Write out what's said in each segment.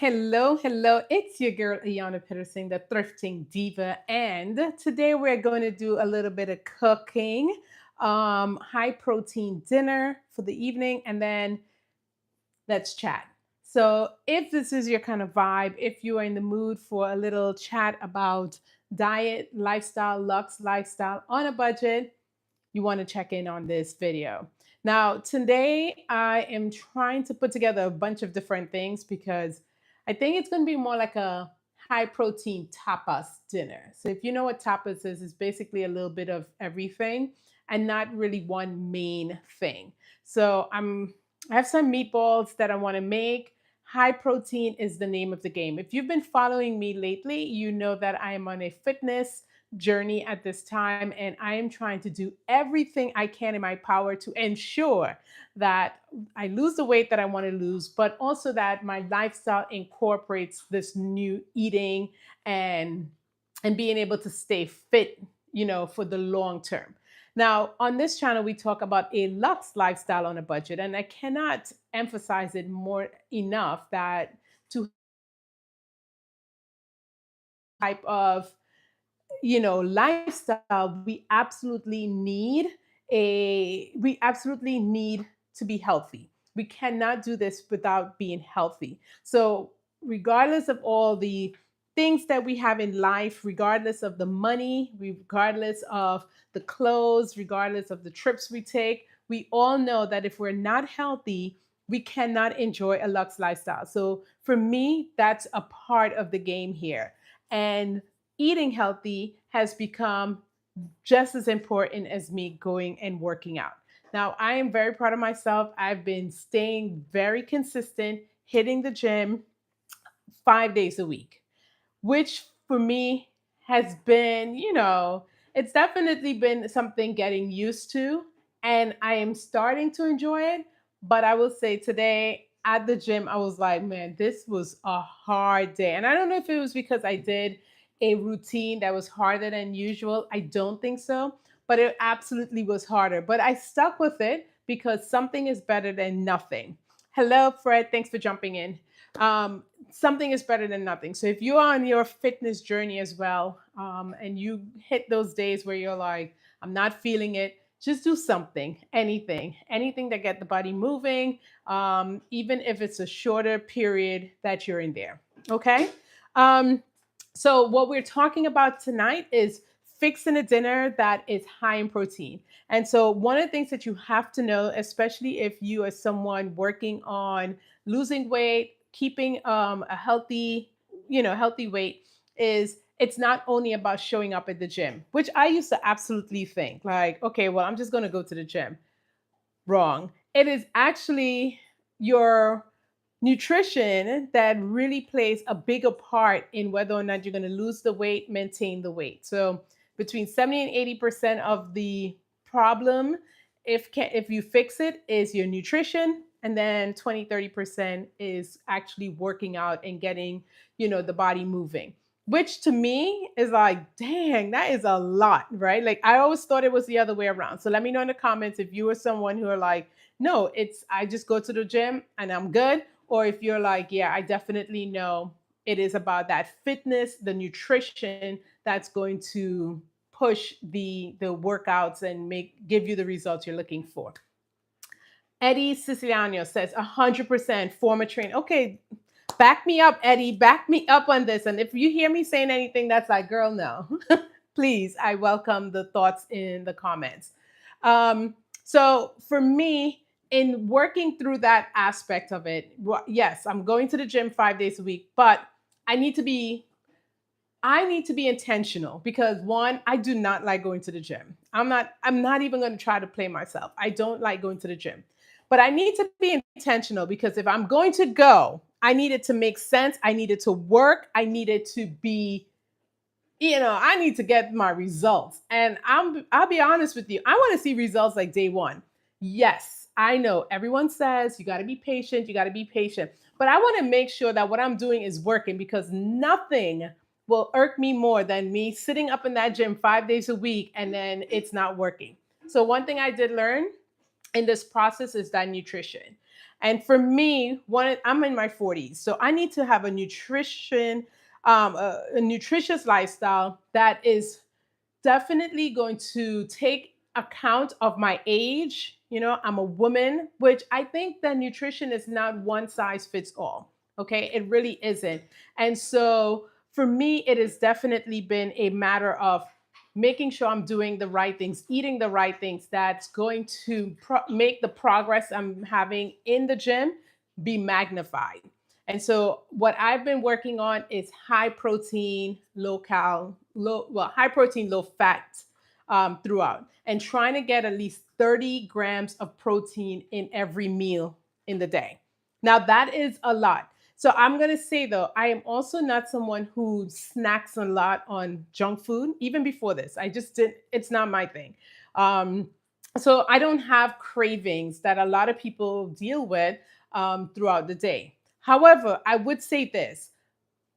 Hello, hello. It's your girl, Ayana Peterson, the thrifting diva. And today we're going to do a little bit of cooking, high protein dinner for the evening, and then let's chat. So, if this is your kind of vibe, if you are in the mood for a little chat about diet, lifestyle, luxe lifestyle on a budget, you want to check in on this video. Now, today I am trying to put together a bunch of different things because I think it's going to be more like a high protein tapas dinner. So, if you know what tapas is, it's basically a little bit of everything and not really one main thing. So, I have some meatballs that I want to make. High protein is the name of the game. If you've been following me lately, you know that I am on a fitness journey at this time, and I am trying to do everything I can in my power to ensure that I lose the weight that I want to lose, but also that my lifestyle incorporates this new eating and being able to stay fit, for the long term. Now, on this channel, we talk about a luxe lifestyle on a budget, and I cannot emphasize it more enough that to type of lifestyle, we absolutely need to be healthy. We cannot do this without being healthy. So regardless of all the things that we have in life, regardless of the money, regardless of the clothes, regardless of the trips we take, we all know that if we're not healthy, we cannot enjoy a luxe lifestyle. So for me, that's a part of the game here. And eating healthy has become just as important as me going and working out. Now, I am very proud of myself. I've been staying very consistent, hitting the gym 5 days a week, which for me has been, it's definitely been something getting used to. And I am starting to enjoy it. But I will say today at the gym, I was like, man, this was a hard day. And I don't know if it was because I did a routine that was harder than usual. I don't think so. But it absolutely was harder. But I stuck with it because something is better than nothing. Hello, Fred. Thanks for jumping in. Something is better than nothing. So if you're on your fitness journey as well, and you hit those days where you're like, I'm not feeling it, just do something, anything that get the body moving, even if it's a shorter period that you're in there. Okay. Um, so what we're talking about tonight is fixing a dinner that is high in protein. And so one of the things that you have to know, especially if you are someone working on losing weight, keeping a healthy weight, is it's not only about showing up at the gym, which I used to absolutely think like, okay, well, I'm just going to go to the gym. Wrong. It is actually your nutrition that really plays a bigger part in whether or not you're going to lose the weight, maintain the weight. So between 70 and 80% of the problem, if you fix it, is your nutrition. And then 20-30% is actually working out and getting, the body moving. Which to me is like, dang, that is a lot, right? Like I always thought it was the other way around. So let me know in the comments if you are someone who are like, no, it's I just go to the gym and I'm good. Or if you're like, yeah, I definitely know it is about that fitness, the nutrition that's going to push the workouts and give you the results you're looking for. Eddie Siciliano says 100% former trainer. Okay, back me up, Eddie. Back me up on this. And if you hear me saying anything that's like, girl, no, please, I welcome the thoughts in the comments. So for me, in working through that aspect of it, yes, I'm going to the gym 5 days a week, but I need to be I need to be intentional because one, I do not like going to the gym. I'm not even going to try to play myself. I don't like going to the gym. But I need to be intentional because if I'm going to go, I need it to make sense. I need it to work. I need it to be, I need to get my results. And I'll be honest with you. I want to see results like day one. Yes, I know everyone says you got to be patient, you got to be patient. But I want to make sure that what I'm doing is working because nothing will irk me more than me sitting up in that gym 5 days a week and then it's not working. So one thing I did learn in this process is that nutrition. And for me, I'm in my 40s, so I need to have a nutritious lifestyle that is definitely going to take account of my age. I'm a woman, which I think that nutrition is not one size fits all. Okay, it really isn't. And so for me, it has definitely been a matter of making sure I'm doing the right things, eating the right things that's going to make the progress I'm having in the gym be magnified. And so what I've been working on is high protein, high protein, low fat throughout, and trying to get at least 30 grams of protein in every meal in the day. Now that is a lot. So I'm going to say though, I am also not someone who snacks a lot on junk food. Even before this, I just didn't, it's not my thing. Um, so I don't have cravings that a lot of people deal with throughout the day. However, I would say this: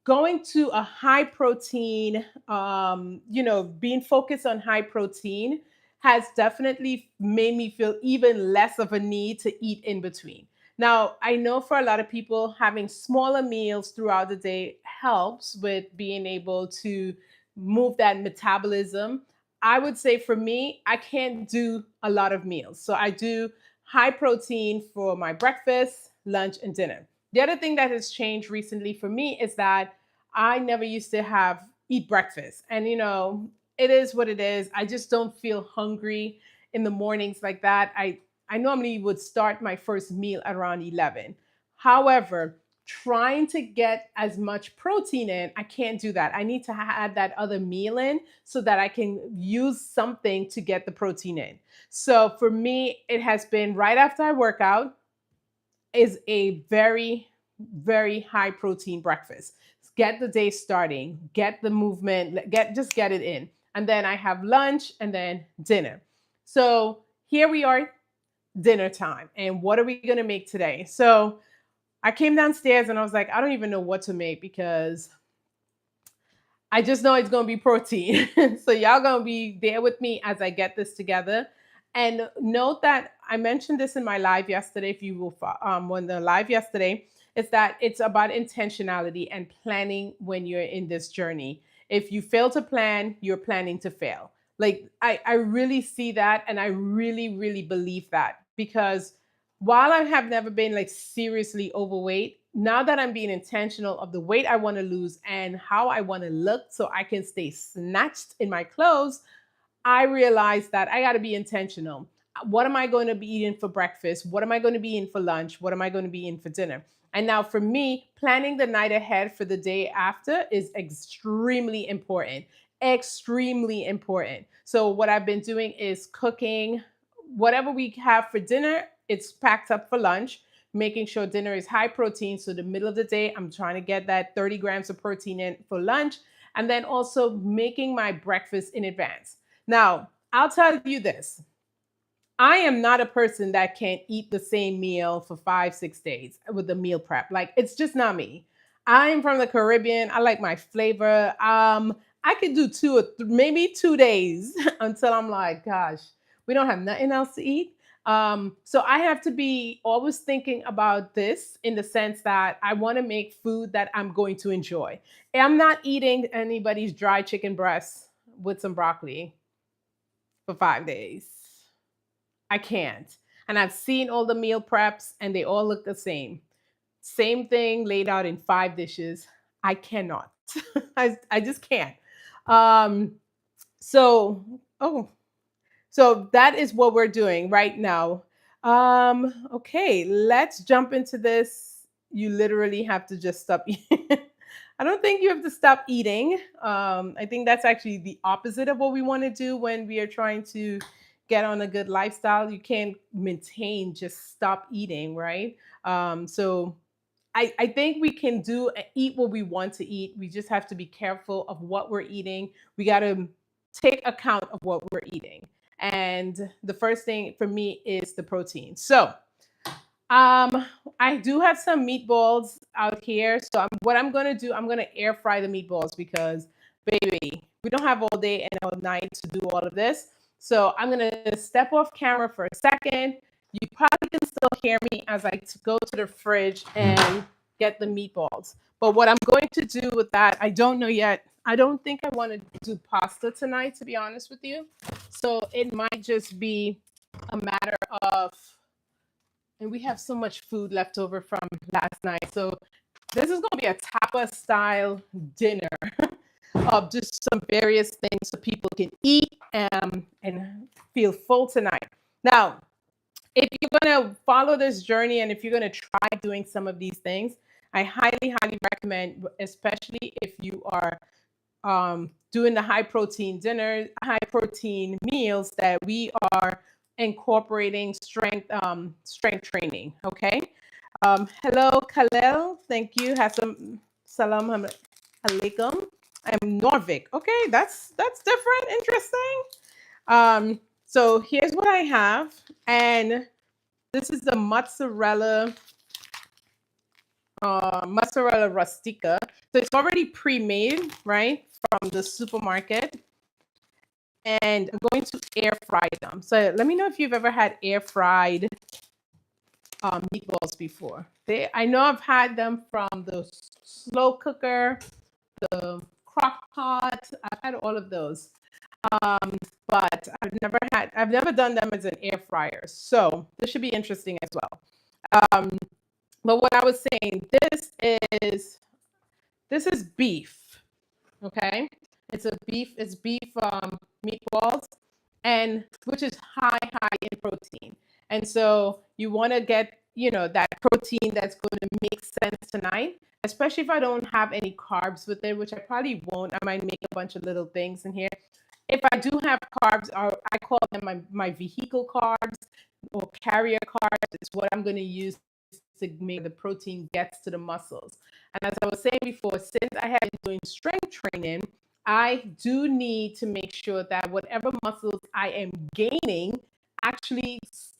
going to a high protein, being focused on high protein has definitely made me feel even less of a need to eat in between. Now, I know for a lot of people, having smaller meals throughout the day helps with being able to move that metabolism. I would say for me, I can't do a lot of meals. So I do high protein for my breakfast, lunch, and dinner. The other thing that has changed recently for me is that I never used to have eat breakfast. And it is what it is. I just don't feel hungry in the mornings like that. I normally would start my first meal at around 11. However, trying to get as much protein in, I can't do that. I need to add that other meal in so that I can use something to get the protein in. So for me, it has been right after I work out is a very, very high protein breakfast. Get the day starting, get the movement, get it in. And then I have lunch and then dinner. So here we are, dinner time. And what are we gonna make today? So I came downstairs and I was like, I don't even know what to make because I just know it's gonna be protein. So y'all gonna be there with me as I get this together. And note that I mentioned this in my live yesterday. If you will, on the live yesterday, is that it's about intentionality and planning when you're in this journey. If you fail to plan, you're planning to fail. Like I really see that, and I really, really believe that because while I have never been like seriously overweight, now that I'm being intentional of the weight I want to lose and how I want to look so I can stay snatched in my clothes, I realized that I got to be intentional. What am I going to be eating for breakfast? What am I going to be eating for lunch? What am I going to be eating for dinner? And now for me, planning the night ahead for the day after is extremely important. Extremely important. So what I've been doing is cooking whatever we have for dinner, it's packed up for lunch, making sure dinner is high protein. So the middle of the day, I'm trying to get that 30 grams of protein in for lunch, and then also making my breakfast in advance. Now, I'll tell you this. I am not a person that can eat the same meal for 5, 6 days with the meal prep. Like it's just not me. I'm from the Caribbean. I like my flavor. I could do maybe 2 days until I'm like, gosh, we don't have nothing else to eat. So I have to be always thinking about this in the sense that I want to make food that I'm going to enjoy. I'm not eating anybody's dry chicken breast with some broccoli for 5 days. I can't. And I've seen all the meal preps and they all look the same. Same thing laid out in 5 dishes. I cannot. I just can't. Um, so, oh, so that is what we're doing right now. Okay, let's jump into this. You literally have to just stop eating. I don't think you have to stop eating. I think that's actually the opposite of what we want to do when we are trying to get on a good lifestyle. You can't maintain just stop eating, right? So I think we can eat what we want to eat. We just have to be careful of what we're eating. We got to take account of what we're eating. And the first thing for me is the protein. So I do have some meatballs out here. So what I'm gonna do, I'm gonna air fry the meatballs because, baby, we don't have all day and all night to do all of this. So I'm gonna step off camera for a second. You probably can still hear me as I go to the fridge and get the meatballs. But what I'm going to do with that, I don't know yet. I don't think I want to do pasta tonight, to be honest with you. So it might just be a matter of, and we have so much food left over from last night. So this is going to be a tapa style dinner of just some various things so people can eat and feel full tonight. Now, if you're going to follow this journey and if you're going to try doing some of these things, I highly, highly recommend, especially if you are doing the high protein dinner, high protein meals, that we are incorporating strength training. Okay. Hello, Kalel. Thank you. Hassan salam alaikum. I'm Norvik. Okay, that's different. Interesting. So here's what I have, and this is the mozzarella rustica. So it's already pre-made, right, from the supermarket. And I'm going to air fry them. So let me know if you've ever had air fried meatballs before. I know I've had them from the slow cooker, the crock pot. I've had all of those. But I've never done them as an air fryer. So this should be interesting as well. But what I was saying, this is beef. Okay. It's beef meatballs, and which is high in protein. And so you want to get, that protein that's going to make sense tonight, especially if I don't have any carbs with it, which I probably won't. I might make a bunch of little things in here. If I do have carbs, I call them my vehicle carbs or carrier carbs. Is what I'm going to use to make the protein gets to the muscles. And as I was saying before, since I have been doing strength training, I do need to make sure that whatever muscles I am gaining actually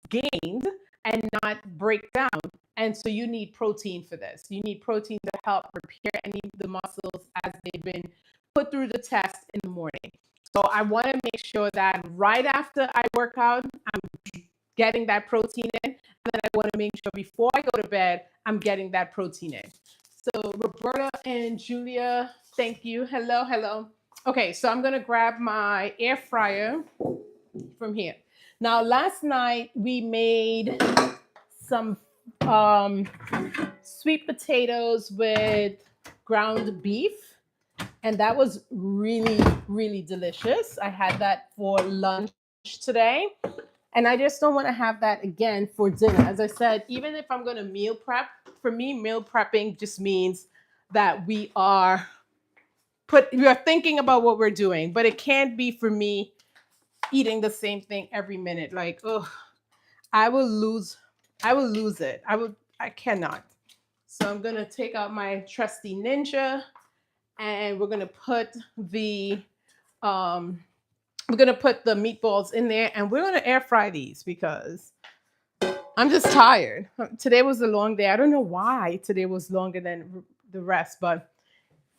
gained and not break down. And so you need protein for this. You need protein to help repair any of the muscles as they've been put through the test in the morning. So I want to make sure that right after I work out, I'm getting that protein in. And then I want to make sure before I go to bed, I'm getting that protein in. So Roberta and Julia, thank you. Hello, hello. Okay, so I'm going to grab my air fryer from here. Now, last night we made some sweet potatoes with ground beef. And that was really, really delicious. I had that for lunch today. And I just don't want to have that again for dinner. As I said, even if I'm going to meal prep, for me, meal prepping just means that we are thinking about what we're doing. But it can't be for me eating the same thing every minute. Like, oh, I will lose it. I cannot. So I'm gonna take out my trusty Ninja, and we're gonna put the meatballs in there, and we're gonna air fry these because I'm just tired. Today was a long day. I don't know why today was longer than the rest, but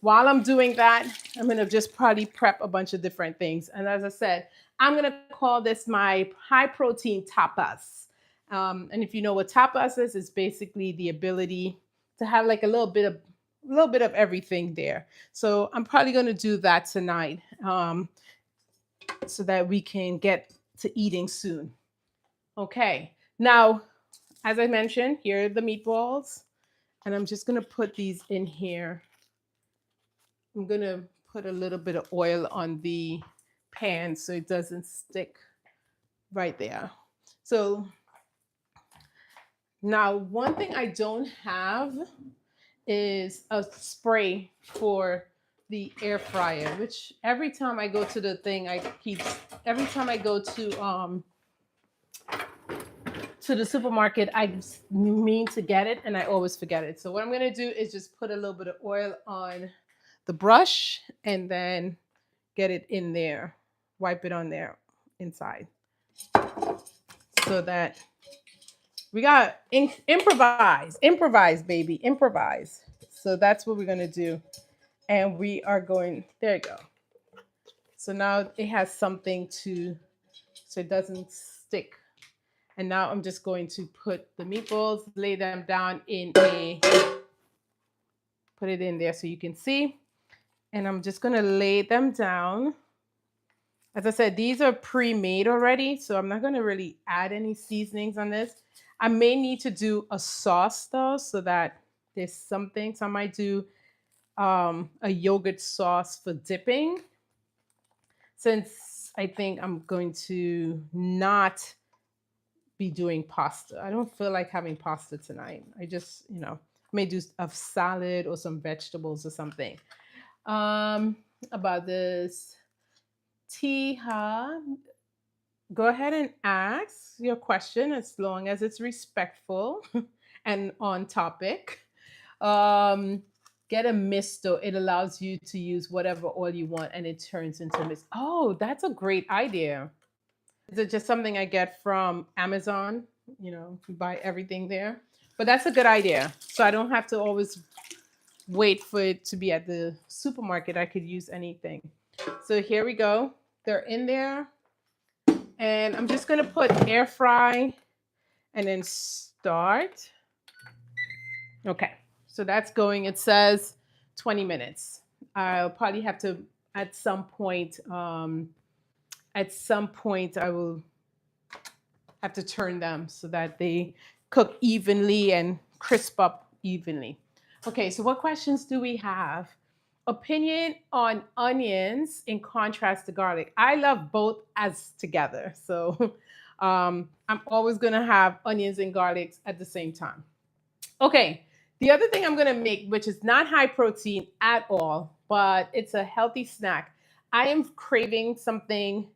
while I'm doing that, I'm gonna just probably prep a bunch of different things. And as I said, I'm gonna call this my high protein tapas. And if you know what tapas is, it's basically the ability to have like a little bit of everything there. So I'm probably gonna do that tonight, so that we can get to eating soon. Okay. Now, as I mentioned, here are the meatballs, and I'm just gonna put these in here. I'm gonna put a little bit of oil on the pan so it doesn't stick right there. So now, one thing I don't have is a spray for the air fryer, which every time I go to the thing, every time I go to the supermarket, I mean to get it and I always forget it. So what I'm gonna do is just put a little bit of oil on the brush and then get it in there, wipe it on there inside, so that we got improvise, baby, improvise. So that's what we're gonna do, and we are going. There you go. So now it has something so it doesn't stick And now I'm just going to put the meatballs, lay them down in a, put it in there so you can see. And I'm just gonna lay them down. As I said, these are pre-made already, so I'm not gonna really add any seasonings on this. I may need to do a sauce though, so that there's something. So I might do a yogurt sauce for dipping, since I think I'm going to not be doing pasta. I don't feel like having pasta tonight. I just, may do a salad or some vegetables or something. About this Tiha, go ahead and ask your question as long as it's respectful and on topic. Um, get a misto. It allows you to use whatever oil you want and it turns into mist. Oh, that's a great idea. Is it just something I get from Amazon? You buy everything there. But that's a good idea. So I don't have to always wait for it to be at the supermarket. I could use anything. So here we go. They're in there. And I'm just going to put air fry and then start. Okay. So that's going. It says 20 minutes. I'll probably have to at some point I will have to turn them so that they cook evenly and crisp up evenly. Okay, so what questions do we have? Opinion on onions in contrast to garlic. I love both as together. So I'm always going to have onions and garlics at the same time. Okay, the other thing I'm going to make, which is not high protein at all, but it's a healthy snack. I am craving something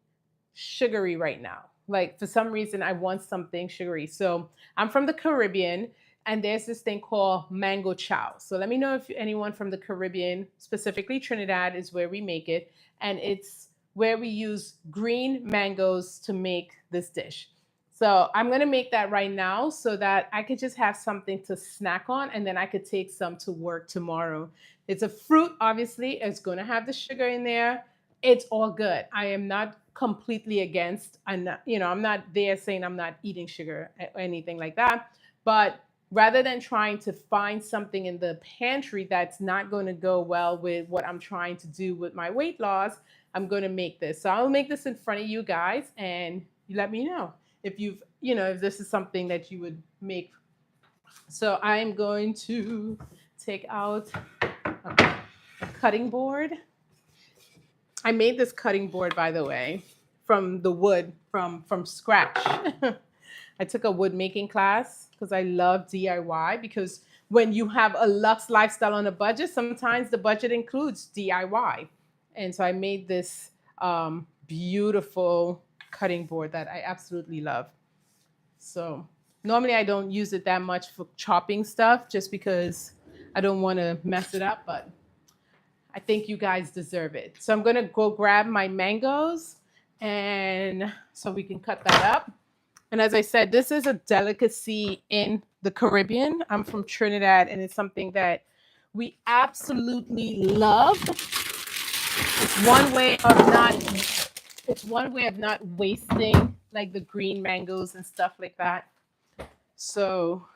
sugary right now. Like for some reason, I want something sugary. So I'm from the Caribbean, and there's this thing called mango chow. So let me know if anyone from the Caribbean, specifically Trinidad, is where we make it. And it's where we use green mangoes to make this dish. So I'm going to make that right now so that I could just have something to snack on, and then I could take some to work tomorrow. It's a fruit, obviously. It's going to have the sugar in there. It's all good. I am not completely against. I'm not there saying I'm not eating sugar or anything like that. But rather than trying to find something in the pantry that's not going to go well with what I'm trying to do with my weight loss, I'm going to make this. So I'll make this in front of you guys, and you let me know if if this is something that you would make. So I'm going to take out a cutting board. I made this cutting board, by the way, from the wood from scratch. I took a wood making class because I love DIY. Because when you have a luxe lifestyle on a budget, sometimes the budget includes DIY. And so I made this beautiful cutting board that I absolutely love. So normally I don't use it that much for chopping stuff just because I don't want to mess it up, but I think you guys deserve it. So I'm gonna go grab my mangoes, and so we can cut that up. And as I said, this is a delicacy in the Caribbean. I'm from Trinidad, and it's something that we absolutely love. It's one way of not wasting like the green mangoes and stuff like that. So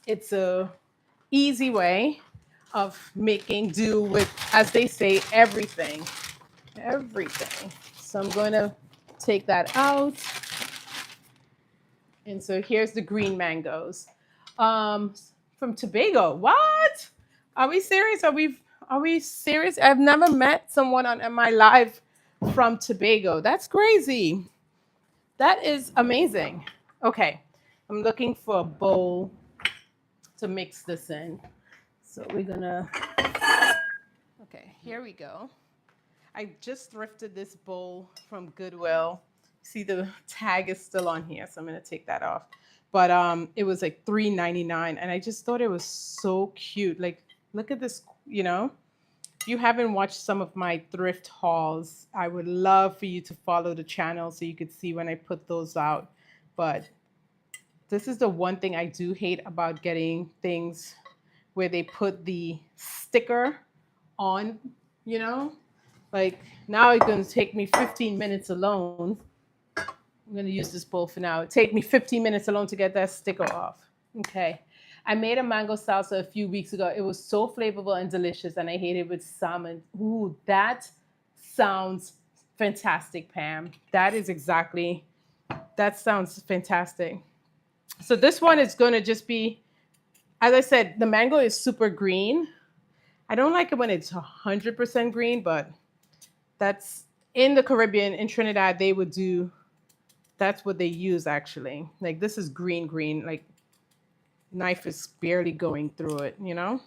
it's a easy way of making do with, as they say, everything. Everything. So I'm going to take that out. And so here's the green mangoes. From Tobago. What? Are we serious? Are we serious? I've never met someone on my live from Tobago. That's crazy. That is amazing. Okay. I'm looking for a bowl to mix this in. So we're gonna, okay, here we go. I just thrifted this bowl from Goodwill. See, the tag is still on here, so I'm gonna take that off. But it was like $3.99, and I just thought it was so cute. Like, look at this, If you haven't watched some of my thrift hauls, I would love for you to follow the channel so you could see when I put those out. But this is the one thing I do hate about getting things where they put the sticker on, Like now it's going to take me 15 minutes alone. I'm going to use this bowl for now. It take me 15 minutes alone to get that sticker off. Okay. I made a mango salsa a few weeks ago. It was so flavorful and delicious, and I hate it with salmon. Ooh, that sounds fantastic, Pam. That sounds fantastic. So this one is going to just be, as I said, the mango is super green. I don't like it when it's 100% green, but that's in the Caribbean, in Trinidad, they would do, that's what they use actually. Like this is green, green, like knife is barely going through it, you know?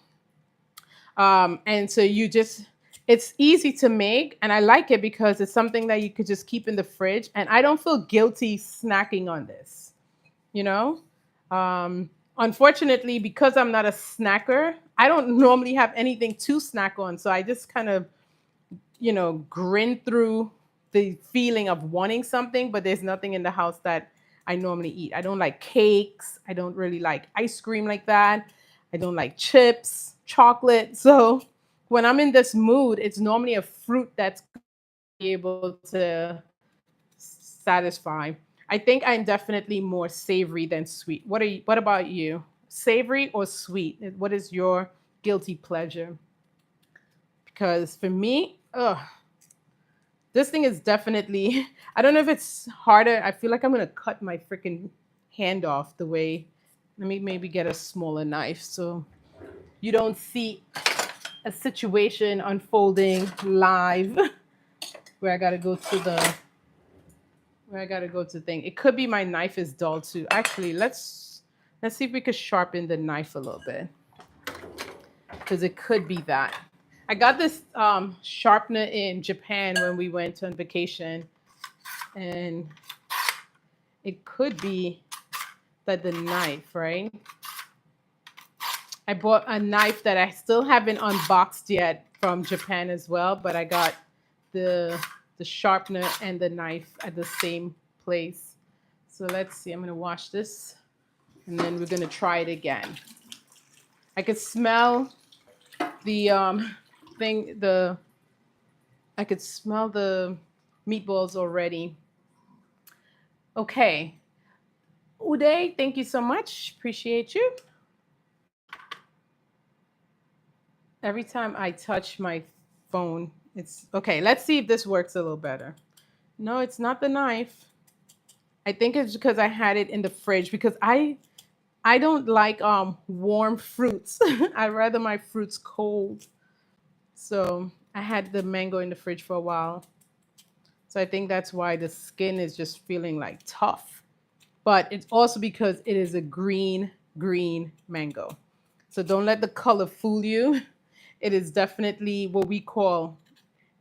And so you just, it's easy to make. And I like it because it's something that you could just keep in the fridge. And I don't feel guilty snacking on this, you know? Unfortunately, because I'm not a snacker, I don't normally have anything to snack on. So I just kind of, grin through the feeling of wanting something, but there's nothing in the house that I normally eat. I don't like cakes. I don't really like ice cream like that. I don't like chips, chocolate. So when I'm in this mood, it's normally a fruit that's able to satisfy. I think I'm definitely more savory than sweet. What about you? Savory or sweet? What is your guilty pleasure? Because for me, this thing is definitely, I don't know if it's harder. I feel like I'm gonna cut my freaking hand off the way. Let me maybe get a smaller knife so you don't see a situation unfolding live where I gotta go to the thing. It could be my knife is dull too. Actually, let's see if we could sharpen the knife a little bit. Because it could be that. I got this sharpener in Japan when we went on vacation, and it could be that the knife, right? I bought a knife that I still haven't unboxed yet from Japan as well, but I got the sharpener and the knife at the same place. So let's see. I'm gonna wash this, and then we're gonna try it again. I could smell the thing. I could smell the meatballs already. Okay, Uday, thank you so much. Appreciate you. Every time I touch my phone, it's okay. Let's see if this works a little better. No, it's not the knife. I think it's because I had it in the fridge because I don't like warm fruits. I rather my fruits cold. So I had the mango in the fridge for a while. So I think that's why the skin is just feeling like tough. But it's also because it is a green mango. So don't let the color fool you. It is definitely what we call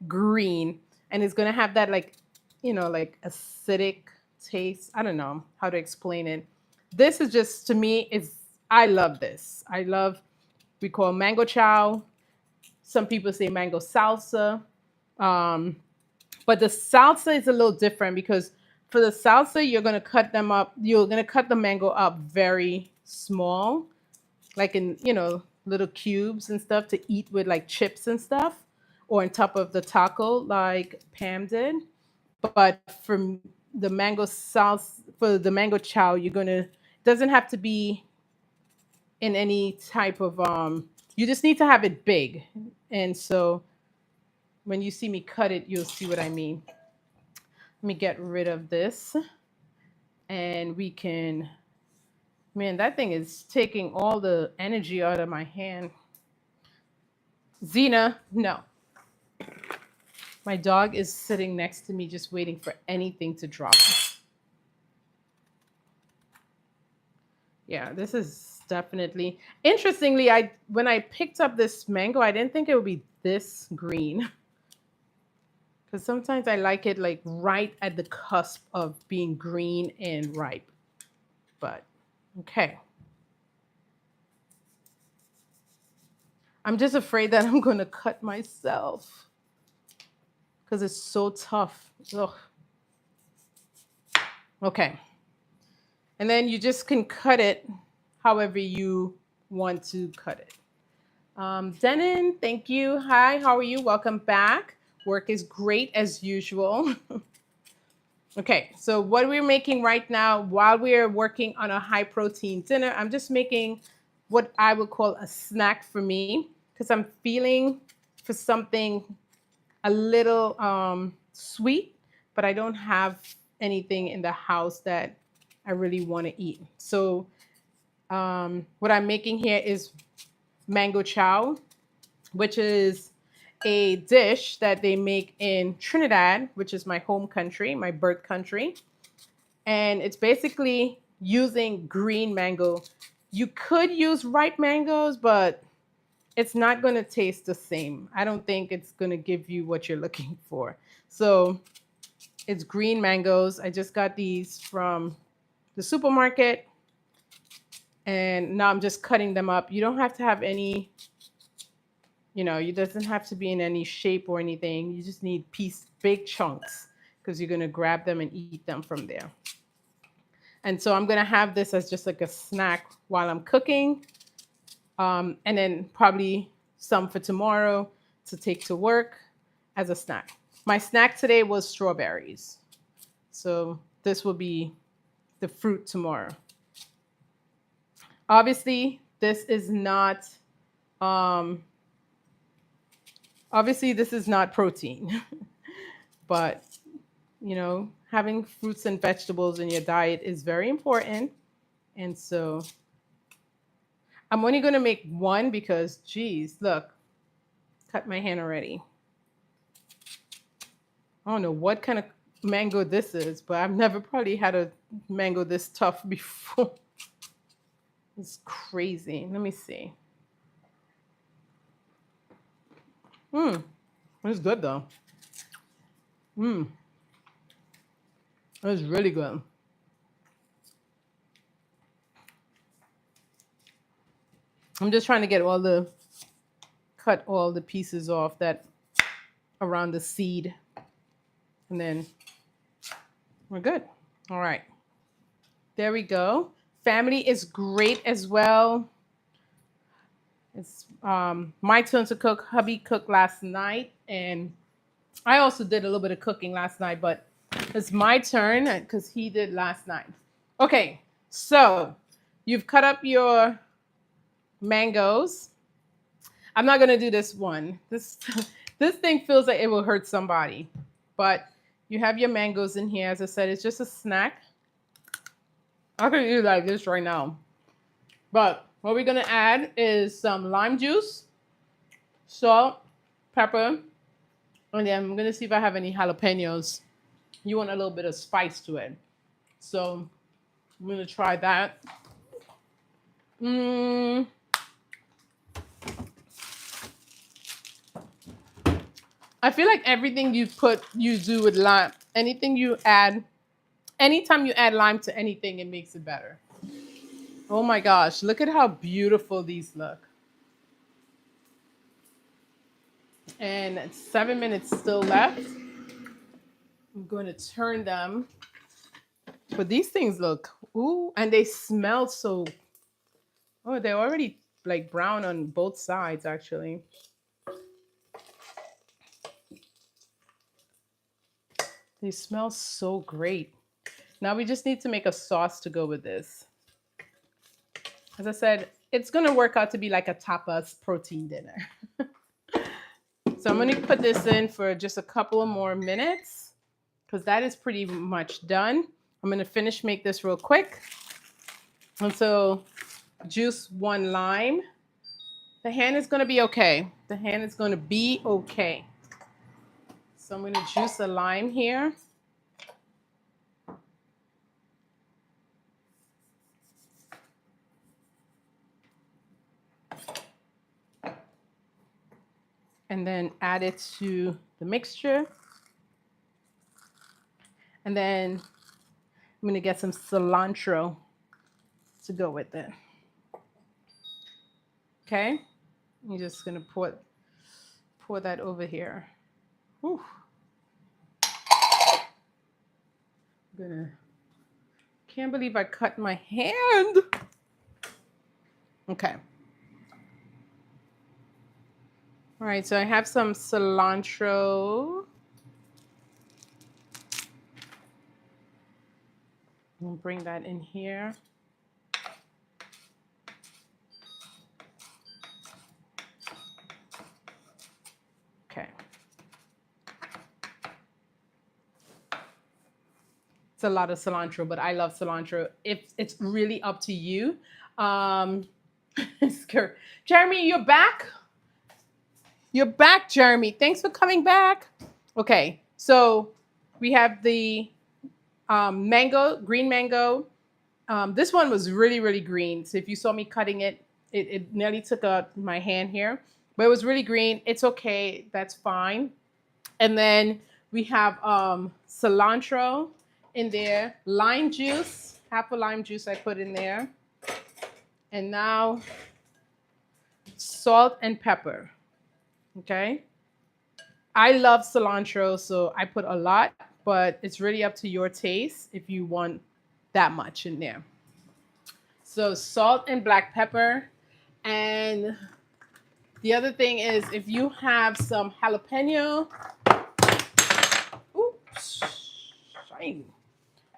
green. And it's going to have that like acidic taste. I don't know how to explain it. This is just, to me, I love this. We call mango chow. Some people say mango salsa. Um, but the salsa is a little different because for the salsa, you're going to cut them up. You're going to cut the mango up very small, like in, little cubes and stuff to eat with like chips and stuff or on top of the taco like Pam did. But for the mango sauce, for the mango chow, doesn't have to be in any type of, you just need to have it big. And so when you see me cut it, you'll see what I mean. Let me get rid of this and we can, man, that thing is taking all the energy out of my hand. Zena, no. My dog is sitting next to me just waiting for anything to drop. Yeah, this is definitely interestingly, when I picked up this mango, I didn't think it would be this green. Because sometimes I like it like right at the cusp of being green and ripe. But okay. I'm just afraid that I'm gonna cut myself. Because it's so tough. Ugh. Okay. And then you just can cut it however you want to cut it. Denon, thank you. Hi, how are you? Welcome back. Work is great as usual. Okay, so what we're making right now while we're working on a high protein dinner, I'm just making what I would call a snack for me because I'm feeling for something a little sweet, but I don't have anything in the house that I really want to eat. So what I'm making here is mango chow, which is a dish that they make in Trinidad, which is my home country, my birth country. And it's basically using green mango. You could use ripe mangoes, but it's not going to taste the same. I don't think it's going to give you what you're looking for. So it's green mangoes. I just got these from the supermarket and now I'm just cutting them up. You don't have to have any, it doesn't have to be in any shape or anything. You just need big chunks because you're going to grab them and eat them from there. And so I'm going to have this as just like a snack while I'm cooking. And then probably some for tomorrow to take to work as a snack. My snack today was strawberries. So this will be the fruit tomorrow. Obviously, this is not protein, but having fruits and vegetables in your diet is very important. And so I'm only going to make one because, geez, look, cut my hand already. I don't know what kind of mango this is, but I've never probably had a mango this tough before. It's crazy. Let me see. It's good though. It's really good. I'm just trying to cut all the pieces off that around the seed. And then we're good. All right. There we go. Family is great as well. It's my turn to cook. Hubby cooked last night, and I also did a little bit of cooking last night, but it's my turn because he did last night. Okay, so you've cut up your mangoes. I'm not gonna do this one. This this thing feels like it will hurt somebody, but you have your mangoes in here. As I said, it's just a snack. I could eat like this right now. But what we're gonna add is some lime juice, salt, pepper, and then I'm gonna see if I have any jalapenos. You want a little bit of spice to it. So I'm gonna try that. I feel like everything you do with lime, anytime you add lime to anything, it makes it better. Oh my gosh, look at how beautiful these look. And 7 minutes still left. I'm going to turn them. But these things look, ooh, and they smell so, oh, they're already like brown on both sides actually. They smell so great. Now we just need to make a sauce to go with this. As I said, it's going to work out to be like a tapas protein dinner. So I'm going to put this in for just a couple of more minutes because that is pretty much done. I'm going to make this real quick. And so juice 1 lime. The hand is going to be okay. The hand is going to be okay. So I'm going to juice a lime here. And then add it to the mixture. And then I'm going to get some cilantro to go with it. Okay? You're just going to pour that over here. Whew. Can't believe I cut my hand. Okay. All right, so I have some cilantro. And bring that in here. Okay. It's a lot of cilantro, but I love cilantro. It's really up to you. Um, Jeremy, you're back. You're back, Jeremy. Thanks for coming back. Okay, so we have the mango, green mango. This one was really, really green. So if you saw me cutting it, it nearly took out my hand here, but it was really green. It's okay. That's fine. And then we have cilantro in there, lime juice, half a lime juice I put in there. And now salt and pepper. Okay. I love cilantro, so I put a lot, but it's really up to your taste if you want that much in there. So salt and black pepper. And the other thing is if you have some jalapeno, oops, shine.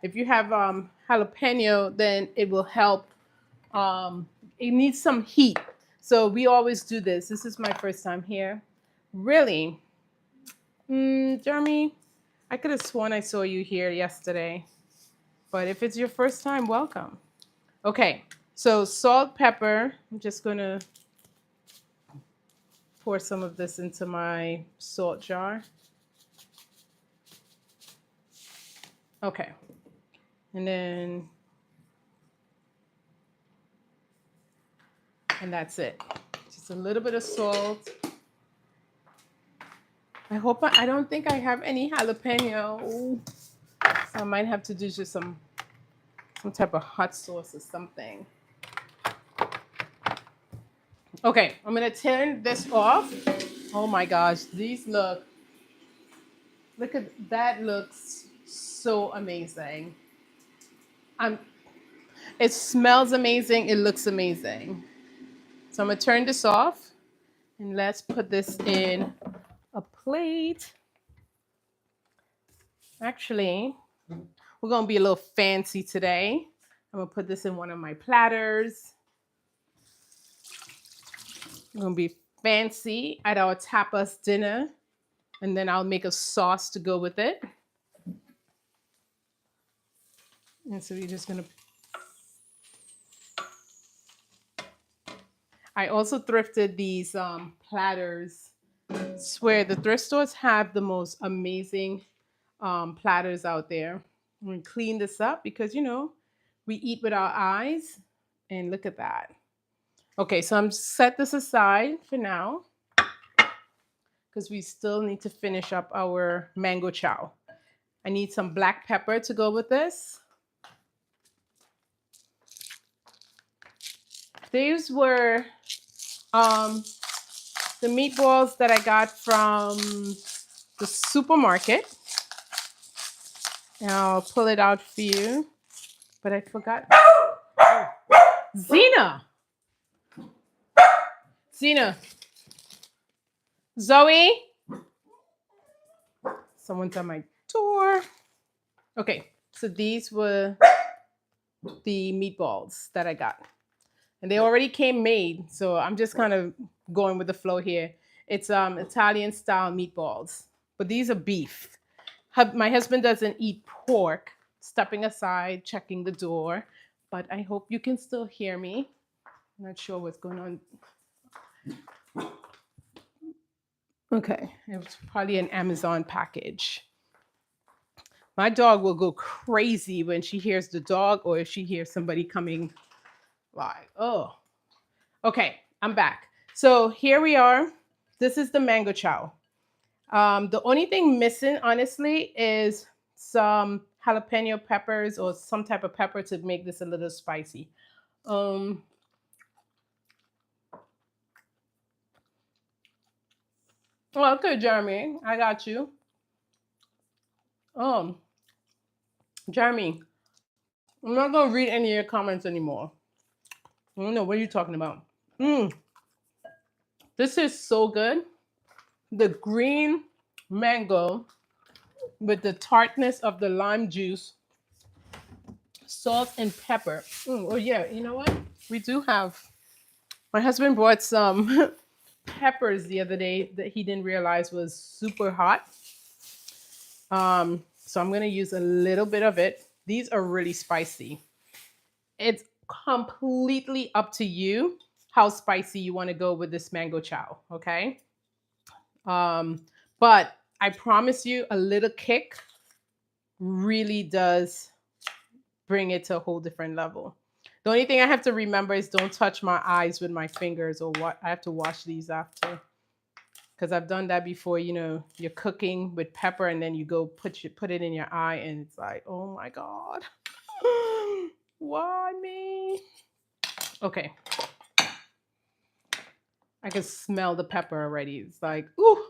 If you have jalapeno, then it will help. It needs some heat. So we always do this. This is my first time here. Really? Jeremy, I could have sworn I saw you here yesterday. But if it's your first time, welcome. Okay, so salt, pepper. I'm just going to pour some of this into my salt jar. Okay. And then, and that's it. Just a little bit of salt. I don't think I have any jalapeno. So I might have to do just some type of hot sauce or something. Okay, I'm gonna turn this off. Oh my gosh, these look at that, looks so amazing. It smells amazing, it looks amazing. So I'm gonna turn this off and let's put this in a plate. Actually, we're gonna be a little fancy today. I'm gonna put this in one of my platters. We're gonna be fancy at our tapas dinner, and then I'll make a sauce to go with it. And so we're just gonna. I also thrifted these platters. I swear the thrift stores have the most amazing platters out there. I'm gonna clean this up because we eat with our eyes, and look at that. Okay, so I'm set this aside for now because we still need to finish up our mango chow. I need some black pepper to go with this. These were the meatballs that I got from the supermarket. And I'll pull it out for you, but I forgot. Zena! Zoe! Someone's at my door. Okay, so these were the meatballs that I got. And they already came made, so I'm just kind of going with the flow here. It's Italian style meatballs, but these are beef. My husband doesn't eat pork. Stepping aside, checking the door, but I hope you can still hear me. I'm not sure what's going on. Okay, it was probably an Amazon package. My dog will go crazy when she hears the dog or if she hears somebody coming. Like, oh. Okay, I'm back. So here we are. This is the mango chow. The only thing missing, honestly, is some jalapeno peppers or some type of pepper to make this a little spicy. Okay, Jeremy, I got you. Jeremy, I'm not gonna read any of your comments anymore. I don't know what are you talking about. This is so good. The green mango with the tartness of the lime juice. Salt and pepper. Oh yeah, you know what? We do have. My husband brought some peppers the other day that he didn't realize was super hot. So I'm gonna use a little bit of it. These are really spicy. It's completely up to you how spicy you want to go with this mango chow. Okay. Um, but I promise you, a little kick really does bring it to a whole different level. The only thing I have to remember is don't touch my eyes with my fingers, or what. I have to wash these after, because I've done that before. You know, you're cooking with pepper and then you go put it in your eye, and it's like, oh my god, why me? Okay, I can smell the pepper already. It's like, ooh,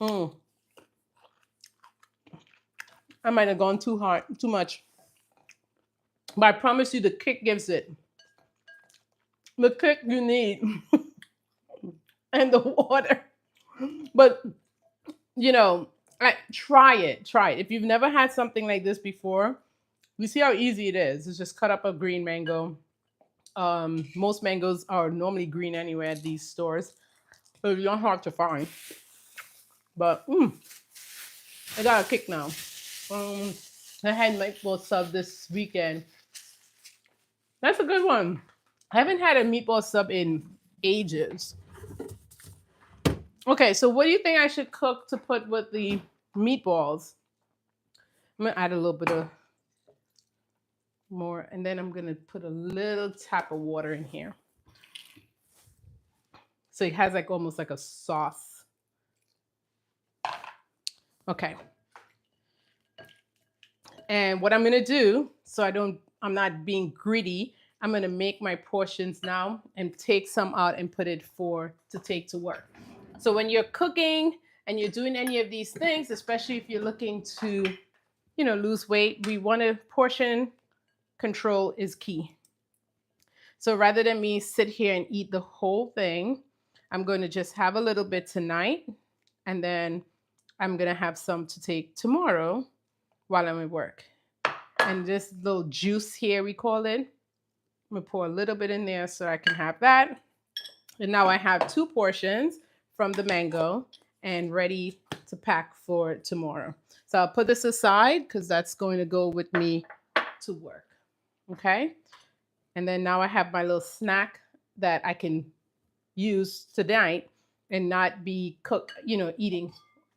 mm. I might have gone too hard, too much, but I promise you, the kick gives it the kick you need, and the water. But you know, try it. Try it. If you've never had something like this before, you see how easy it is. It's just cut up a green mango. Most mangoes are normally green anyway at these stores, so it's not hard to find. But I got a kick now. Um, I had meatball sub this weekend. That's a good one. I haven't had a meatball sub in ages. Okay, so what do you think I should cook to put with the meatballs? I'm gonna add a little bit of more, and then I'm gonna put a little tap of water in here, so it has like almost like a sauce. Okay, and what I'm gonna do, so I'm not being greedy, I'm gonna make my portions now and take some out and put it to take to work. So when you're cooking and you're doing any of these things, especially if you're looking to, lose weight, we want to portion control is key. So rather than me sit here and eat the whole thing, I'm going to just have a little bit tonight, and then I'm going to have some to take tomorrow while I'm at work. And this little juice here, we call it, I'm going to pour a little bit in there so I can have that. And now I have 2 portions from the mango and ready to pack for tomorrow. So I'll put this aside because that's going to go with me to work. Okay. And then now I have my little snack that I can use tonight and not be eating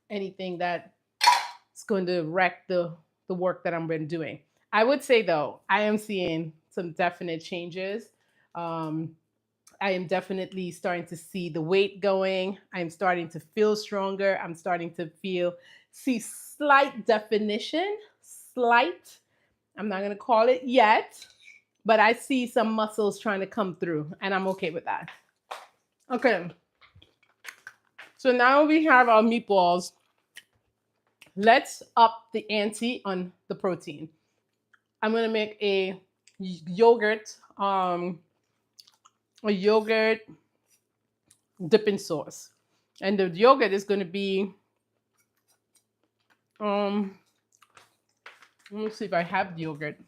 anything that's going to wreck the work that I'm been doing. I would say though, I am seeing some definite changes. I am definitely starting to see the weight going. I'm starting to feel stronger. I'm starting to see slight definition, slight. I'm not going to call it yet, but I see some muscles trying to come through, and I'm okay with that. Okay. So now we have our meatballs. Let's up the ante on the protein. I'm going to make a yogurt dipping sauce. And the yogurt is going to be, let me see if I have the yogurt.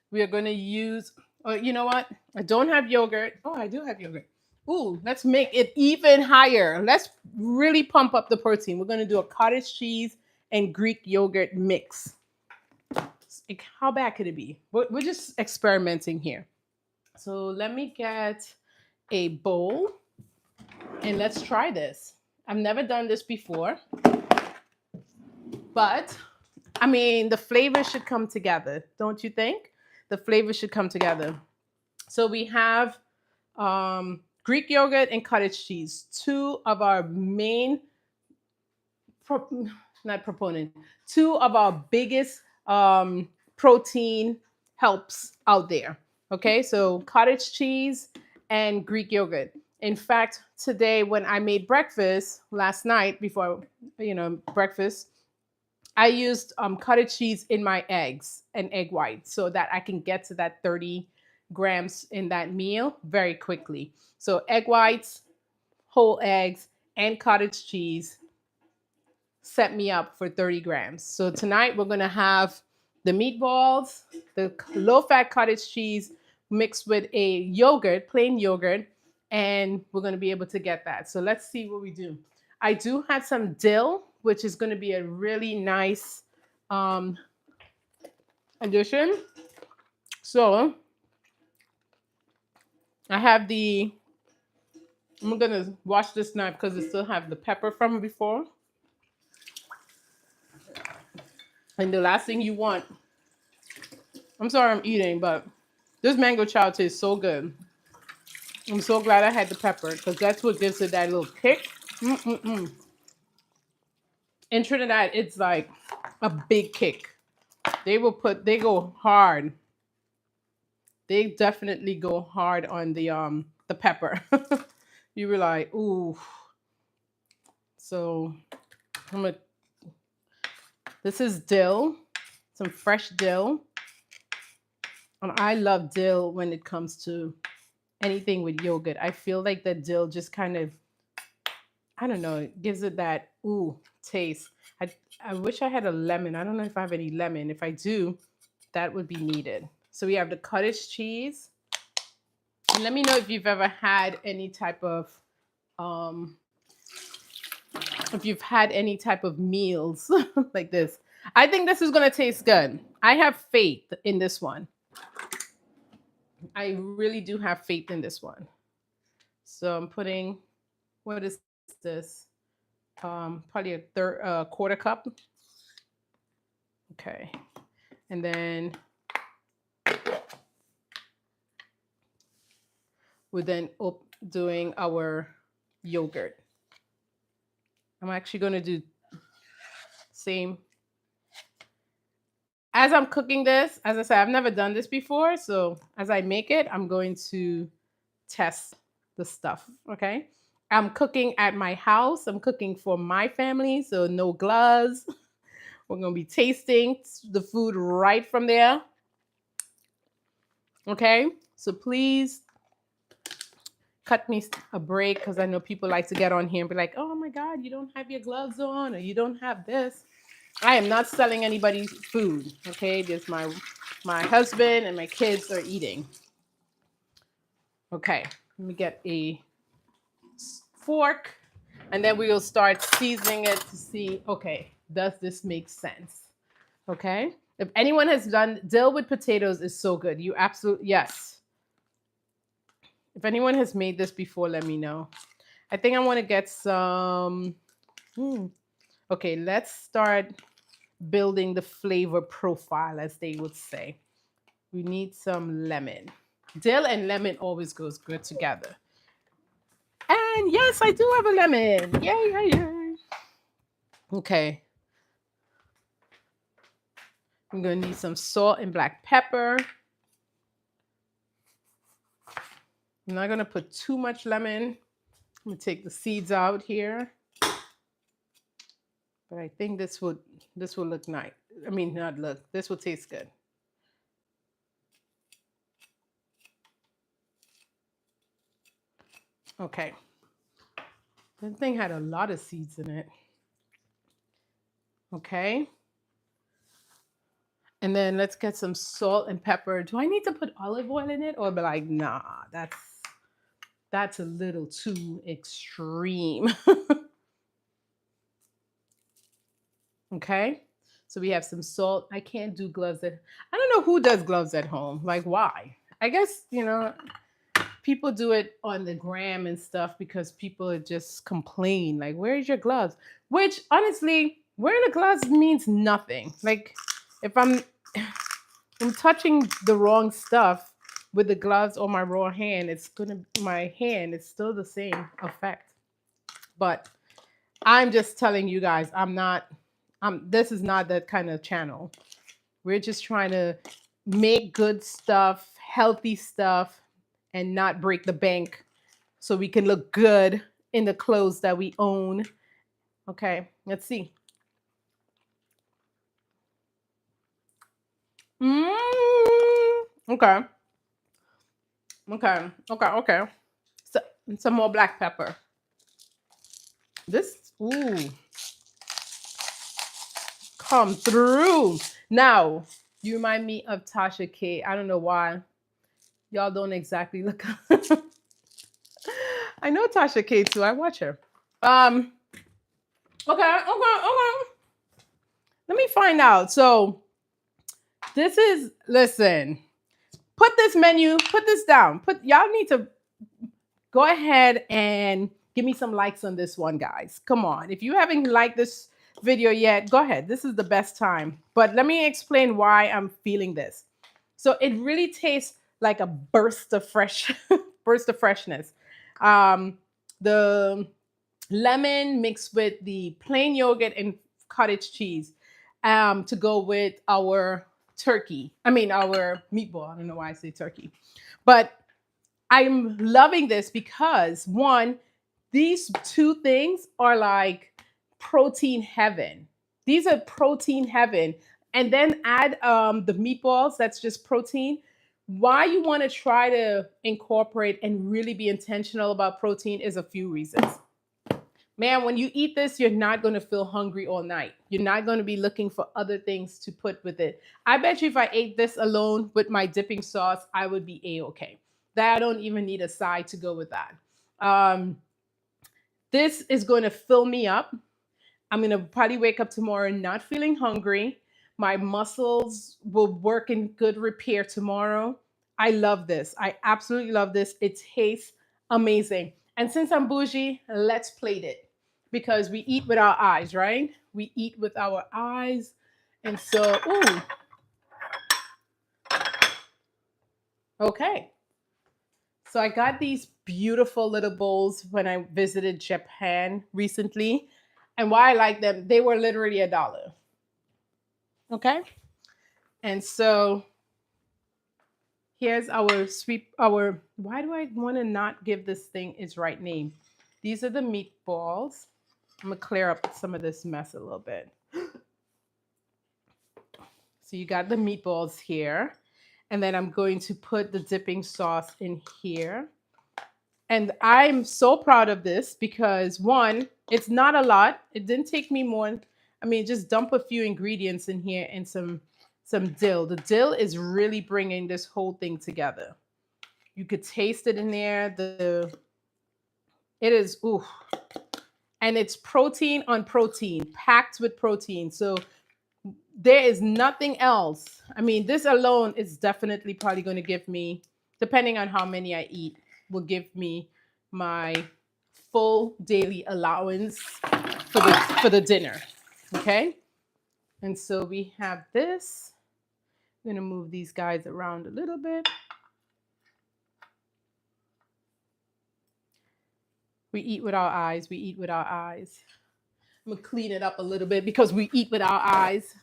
We are going to use, oh, you know what? I don't have yogurt. Oh, I do have yogurt. Ooh, let's make it even higher. Let's really pump up the protein. We're going to do a cottage cheese and Greek yogurt mix. How bad could it be? We're just experimenting here. So let me get a bowl and let's try this. I've never done this before, but I mean, the flavors should come together, don't you think? The flavors should come together. So we have Greek yogurt and cottage cheese, 2 of our main, not proponent, 2 of our biggest protein helps out there. Okay, so cottage cheese and Greek yogurt. In fact, today when I made breakfast last night before breakfast, I used cottage cheese in my eggs and egg whites so that I can get to that 30 grams in that meal very quickly. So egg whites, whole eggs, and cottage cheese, set me up for 30 grams. So tonight we're gonna have the meatballs, the low-fat cottage cheese mixed with a yogurt, plain yogurt, and we're gonna be able to get that. So let's see what we do. I do have some dill, which is gonna be a really nice addition. So I have I'm gonna wash this knife because it still have the pepper from before. And the last thing you want, I'm sorry I'm eating, but this mango chow tastes so good. I'm so glad I had the pepper because that's what gives it that little kick. Mm-mm-mm. In Trinidad, it's like a big kick. They go hard. They definitely go hard on the pepper. You were like, ooh. So this is dill, some fresh dill. And I love dill when it comes to anything with yogurt. I feel like the dill just kind of, I don't know, it gives it that ooh taste. I wish I had a lemon. I don't know if I have any lemon. If I do, that would be needed. So we have the cottage cheese. And let me know if you've ever had any type of meals like this. I think this is gonna taste good. I have faith in this one. I really do have faith in this one. So I'm putting, what is this? Probably a quarter cup. Okay. And then we're then doing our yogurt. I'm actually going to do same. As I'm cooking this, as I said, I've never done this before. So as I make it, I'm going to test the stuff. Okay. I'm cooking at my house. I'm cooking for my family. So no gloves. We're going to be tasting the food right from there. Okay. So please cut me a break because I know people like to get on here and be like, oh my God, you don't have your gloves on or you don't have this. I am not selling anybody's food. Okay. Just my husband and my kids are eating. Okay. Let me get a fork and then we will start seasoning it to see, okay, does this make sense? Okay. If anyone has done dill with potatoes is so good. You absolutely, yes. If anyone has made this before, let me know. I think I want to get some. Okay, let's start building the flavor profile, as they would say. We need some lemon. Dill and lemon always goes good together. And yes, I do have a lemon. Yay, yay, yay. Okay. I'm going to need some salt and black pepper. I'm not going to put too much lemon. I'm going to take the seeds out here. But I think this will look nice. I mean, not look. This will taste good. Okay. That thing had a lot of seeds in it. Okay. And then let's get some salt and pepper. Do I need to put olive oil in it? Or be like, nah, that's a little too extreme. Okay. So we have some salt. I can't do gloves I don't know who does gloves at home. Like, why? I guess, people do it on the gram and stuff because people just complain, like, where's your gloves? Which, honestly, wearing the gloves means nothing. Like, if I'm touching the wrong stuff with the gloves or my raw hand, my hand is still the same effect. But I'm just telling you guys, this is not that kind of channel. We're just trying to make good stuff, healthy stuff, and not break the bank so we can look good in the clothes that we own. Okay, let's see. Okay. So, some more black pepper. This, ooh. come through. Now, you remind me of Tasha K. I don't know why. Y'all don't exactly look. I know Tasha K too. I watch her. Okay. Let me find out. So this is, listen, put this menu, put this down. Y'all need to go ahead and give me some likes on this one, guys. Come on. If you haven't liked this video yet, go ahead. This is the best time. But let me explain why I'm feeling this. So it really tastes like a burst of burst of freshness. The lemon mixed with the plain yogurt and cottage cheese to go with our turkey. I mean, our meatball. I don't know why I say turkey. But I'm loving this because, one, these two things are like protein heaven. These are protein heaven. And then add the meatballs, that's just protein. Why you want to try to incorporate and really be intentional about protein is a few reasons. Man, when you eat this, you're not going to feel hungry all night. You're not going to be looking for other things to put with it. I bet you if I ate this alone with my dipping sauce, I would be A-okay. That I don't even need a side to go with that. This is going to fill me up. I'm going to probably wake up tomorrow not feeling hungry. My muscles will work in good repair tomorrow. I love this. I absolutely love this. It tastes amazing. And since I'm bougie, let's plate it because we eat with our eyes, right? We eat with our eyes. And so, ooh. Okay. So I got these beautiful little bowls when I visited Japan recently. And why I like them, they were literally $1. Okay. And so here's why do I want to not give this thing its right name? These are the meatballs. I'm going to clear up some of this mess a little bit. So you got the meatballs here. And then I'm going to put the dipping sauce in here. And I'm so proud of this because, one, it's not a lot. It didn't take me more. I mean, just dump a few ingredients in here and some dill. The dill is really bringing this whole thing together. You could taste it in there. It is, ooh. And it's protein on protein, packed with protein. So there is nothing else. I mean, this alone is definitely probably going to give me, depending on how many I eat, will give me my full daily allowance for the dinner. Okay? And so we have this. I'm going to move these guys around a little bit. We eat with our eyes. We eat with our eyes. I'm going to clean it up a little bit because we eat with our eyes.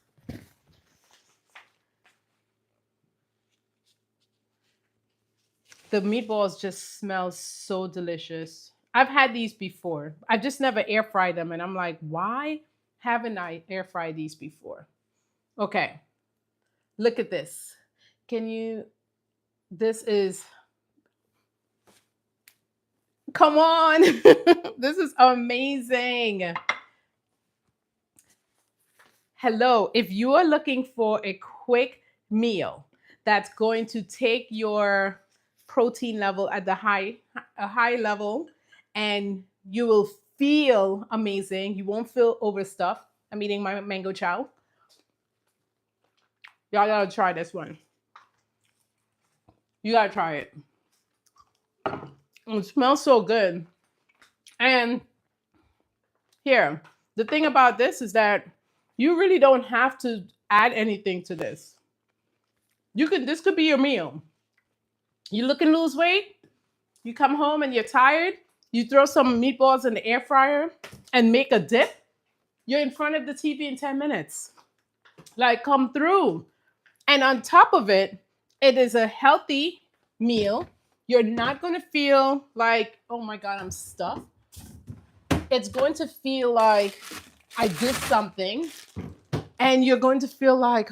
The meatballs just smell so delicious. I've had these before. I've just never air fried them. And I'm like, why haven't I air fried these before? Okay. Look at this. This is, come on. This is amazing. Hello. If you are looking for a quick meal that's going to take your protein level at a high level and you will feel amazing. You won't feel overstuffed. I'm eating my mango chow. Y'all gotta try this one. You gotta try it. It smells so good. And here, the thing about this is that you really don't have to add anything to this. This could be your meal. You looking to lose weight? You come home and you're tired, you throw some meatballs in the air fryer and make a dip. You're in front of the TV in 10 minutes. Like, come through. And on top of it, it is a healthy meal. You're not going to feel like, oh my God, I'm stuffed. It's going to feel like I did something. And you're going to feel like,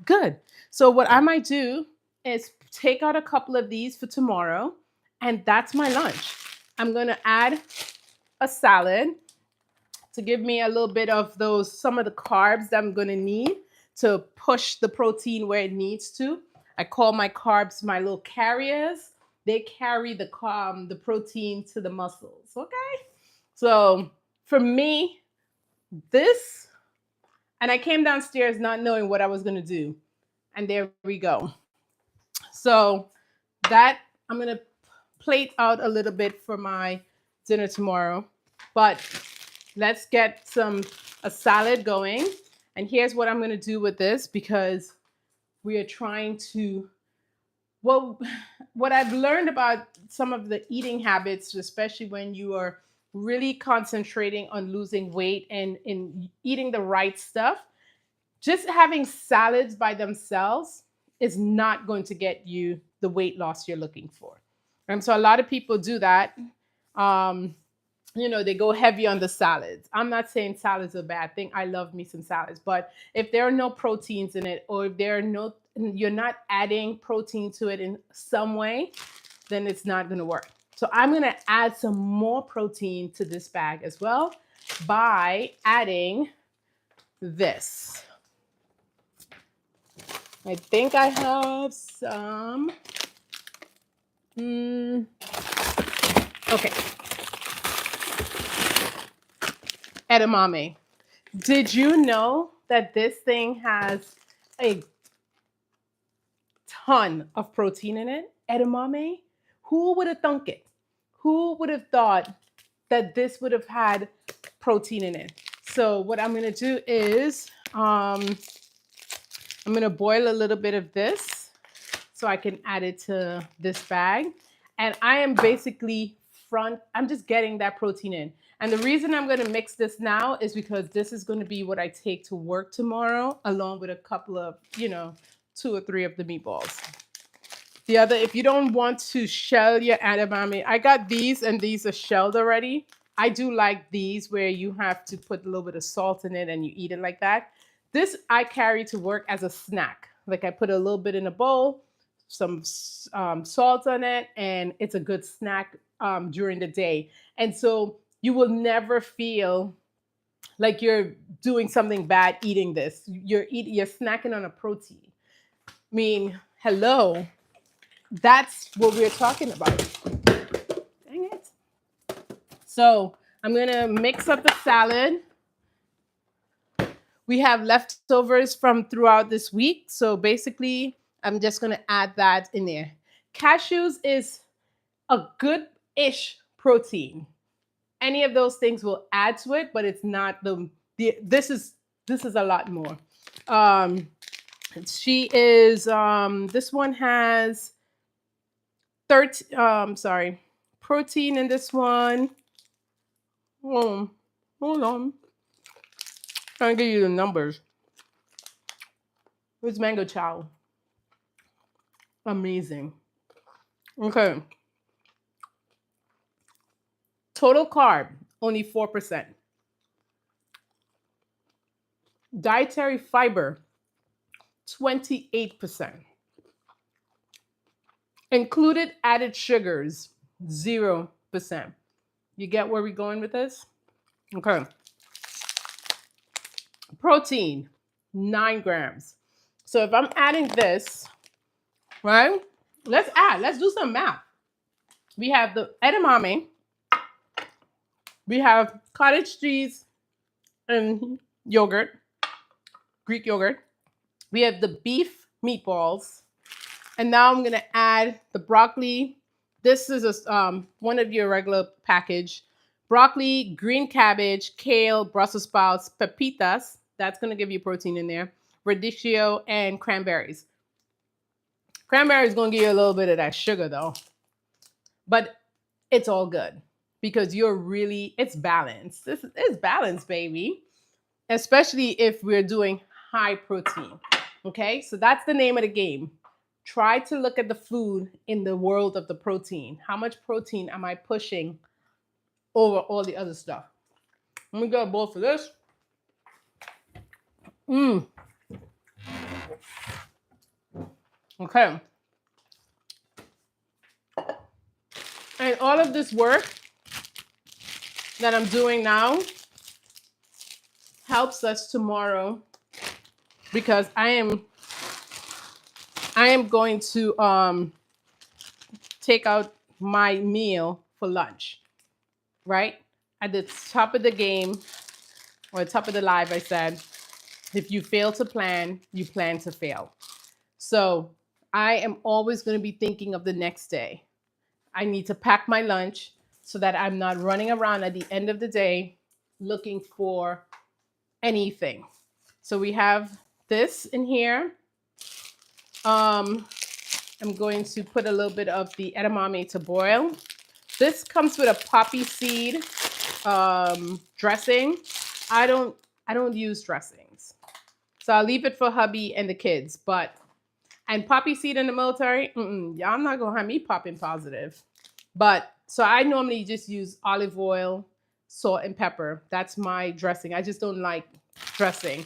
good. So what I might do is take out a couple of these for tomorrow. And that's my lunch. I'm going to add a salad. to give me a little bit of some of the carbs that I'm going to need to push the protein where it needs to. I call my carbs my little carriers. They carry the protein to the muscles. Okay. So for me, this, and I came downstairs not knowing what I was going to do. And there we go. So that I'm going to plate out a little bit for my dinner tomorrow. But let's get a salad going. And here's what I'm going to do with this, because we are trying to, well, what I've learned about some of the eating habits, especially when you are really concentrating on losing weight and in eating the right stuff, just having salads by themselves is not going to get you the weight loss you're looking for. And so a lot of people do that. Um, they go heavy on the salads. I'm not saying salads are a bad thing. I love me some salads. But if there are no proteins in it, or if you're not adding protein to it in some way, then it's not going to work. So I'm going to add some more protein to this bag as well by adding this. I think I have some. Okay. Edamame. Did you know that this thing has a ton of protein in it? Edamame? Who would have thunk it? Who would have thought that this would have had protein in it? So what I'm going to do is I'm going to boil a little bit of this so I can add it to this bag. And I am basically I'm just getting that protein in. And the reason I'm going to mix this now is because this is going to be what I take to work tomorrow, along with a couple of, 2 or 3 of the meatballs. The other, if you don't want to shell your edamame, I got these, and these are shelled already. I do like these where you have to put a little bit of salt in it and you eat it like that. This I carry to work as a snack. Like, I put a little bit in a bowl, some salt on it, and it's a good snack during the day. And so you will never feel like you're doing something bad eating this. You're snacking on a protein. I mean, hello. That's what we're talking about. Dang it. So I'm going to mix up the salad. We have leftovers from throughout this week. So basically, I'm just going to add that in there. Cashews is a good-ish protein. Any of those things will add to it, but it's not this is a lot more. This one has protein in this one. Hold on. Trying to give you the numbers. It's mango chow. Amazing. Okay. Total carb, only 4%. Dietary fiber, 28%. Included added sugars, 0%. You get where we're going with this? Okay. Protein, 9 grams. So if I'm adding this, right? Let's do some math. We have the edamame. We have cottage cheese and yogurt, Greek yogurt. We have the beef meatballs. And now I'm going to add the broccoli. This is one of your regular package. Broccoli, green cabbage, kale, Brussels sprouts, pepitas. That's going to give you protein in there. Radicchio and cranberries. Cranberry is going to give you a little bit of that sugar though. But it's all good because it's balanced. It's balanced, baby. Especially if we're doing high protein. Okay, so that's the name of the game. Try to look at the food in the world of the protein. How much protein am I pushing over all the other stuff? Let me get a bowl for this. Okay. And all of this work that I'm doing now helps us tomorrow because I am going to take out my meal for lunch, right? At the top of the game or top of the live, I said, if you fail to plan, you plan to fail. So I am always going to be thinking of the next day. I need to pack my lunch so that I'm not running around at the end of the day looking for anything. So we have this in here. I'm going to put a little bit of the edamame to boil. This comes with a poppy seed dressing. I don't use dressings, so I'll leave it for hubby and the kids. And poppy seed in the military, y'all not gonna have me popping positive. But so I normally just use olive oil, salt, and pepper. That's my dressing. I just don't like dressing.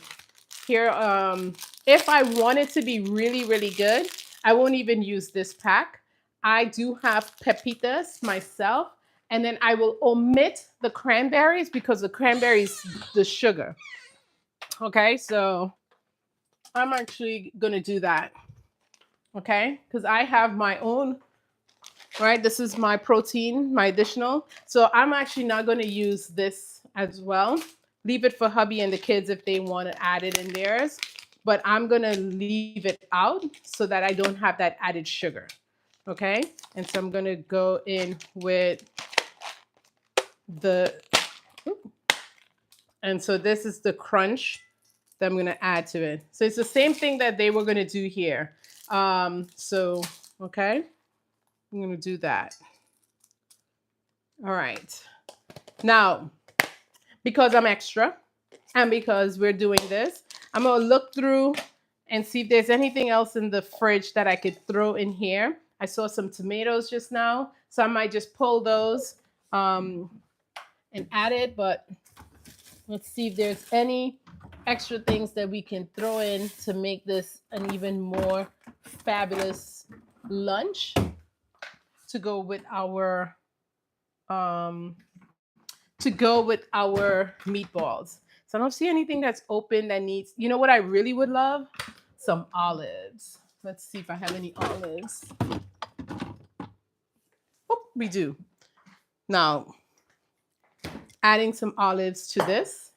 Here, if I want it to be really, really good, I won't even use this pack. I do have pepitas myself, and then I will omit the cranberries because the cranberries, the sugar. Okay, so I'm actually gonna do that. Okay, because I have my own, right? This is my protein, my additional. So I'm actually not gonna use this as well. Leave it for hubby and the kids if they want to add it in theirs. But I'm gonna leave it out so that I don't have that added sugar. Okay, and so I'm gonna go in with the, and so this is the crunch that I'm gonna add to it. So it's the same thing that they were gonna do here. Okay, I'm gonna do that. All right. Now, because I'm extra and because we're doing this, I'm gonna look through and see if there's anything else in the fridge that I could throw in here. I saw some tomatoes just now, so I might just pull those and add it, but let's see if there's any extra things that we can throw in to make this an even more fabulous lunch to go with our meatballs. So I don't see anything that's open that needs, you know what I really would love? Some olives. Let's see if I have any olives. Oh, we do. Now, adding some olives to this.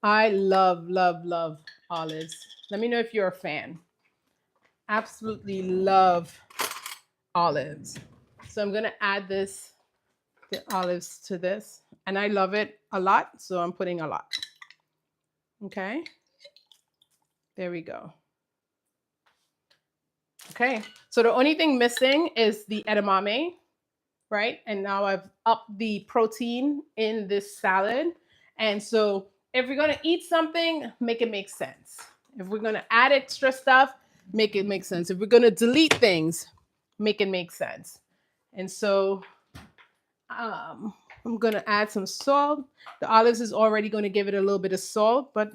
I love, love, love olives. Let me know if you're a fan. Absolutely love olives. So I'm gonna add the olives to this. And I love it a lot, so I'm putting a lot. Okay. There we go. Okay, so the only thing missing is the edamame, right? And now I've upped the protein in this salad. And so if we're gonna eat something, make it make sense. If we're gonna add extra stuff, make it make sense. If we're gonna delete things, make it make sense. And so I'm gonna add some salt. The olives is already gonna give it a little bit of salt, but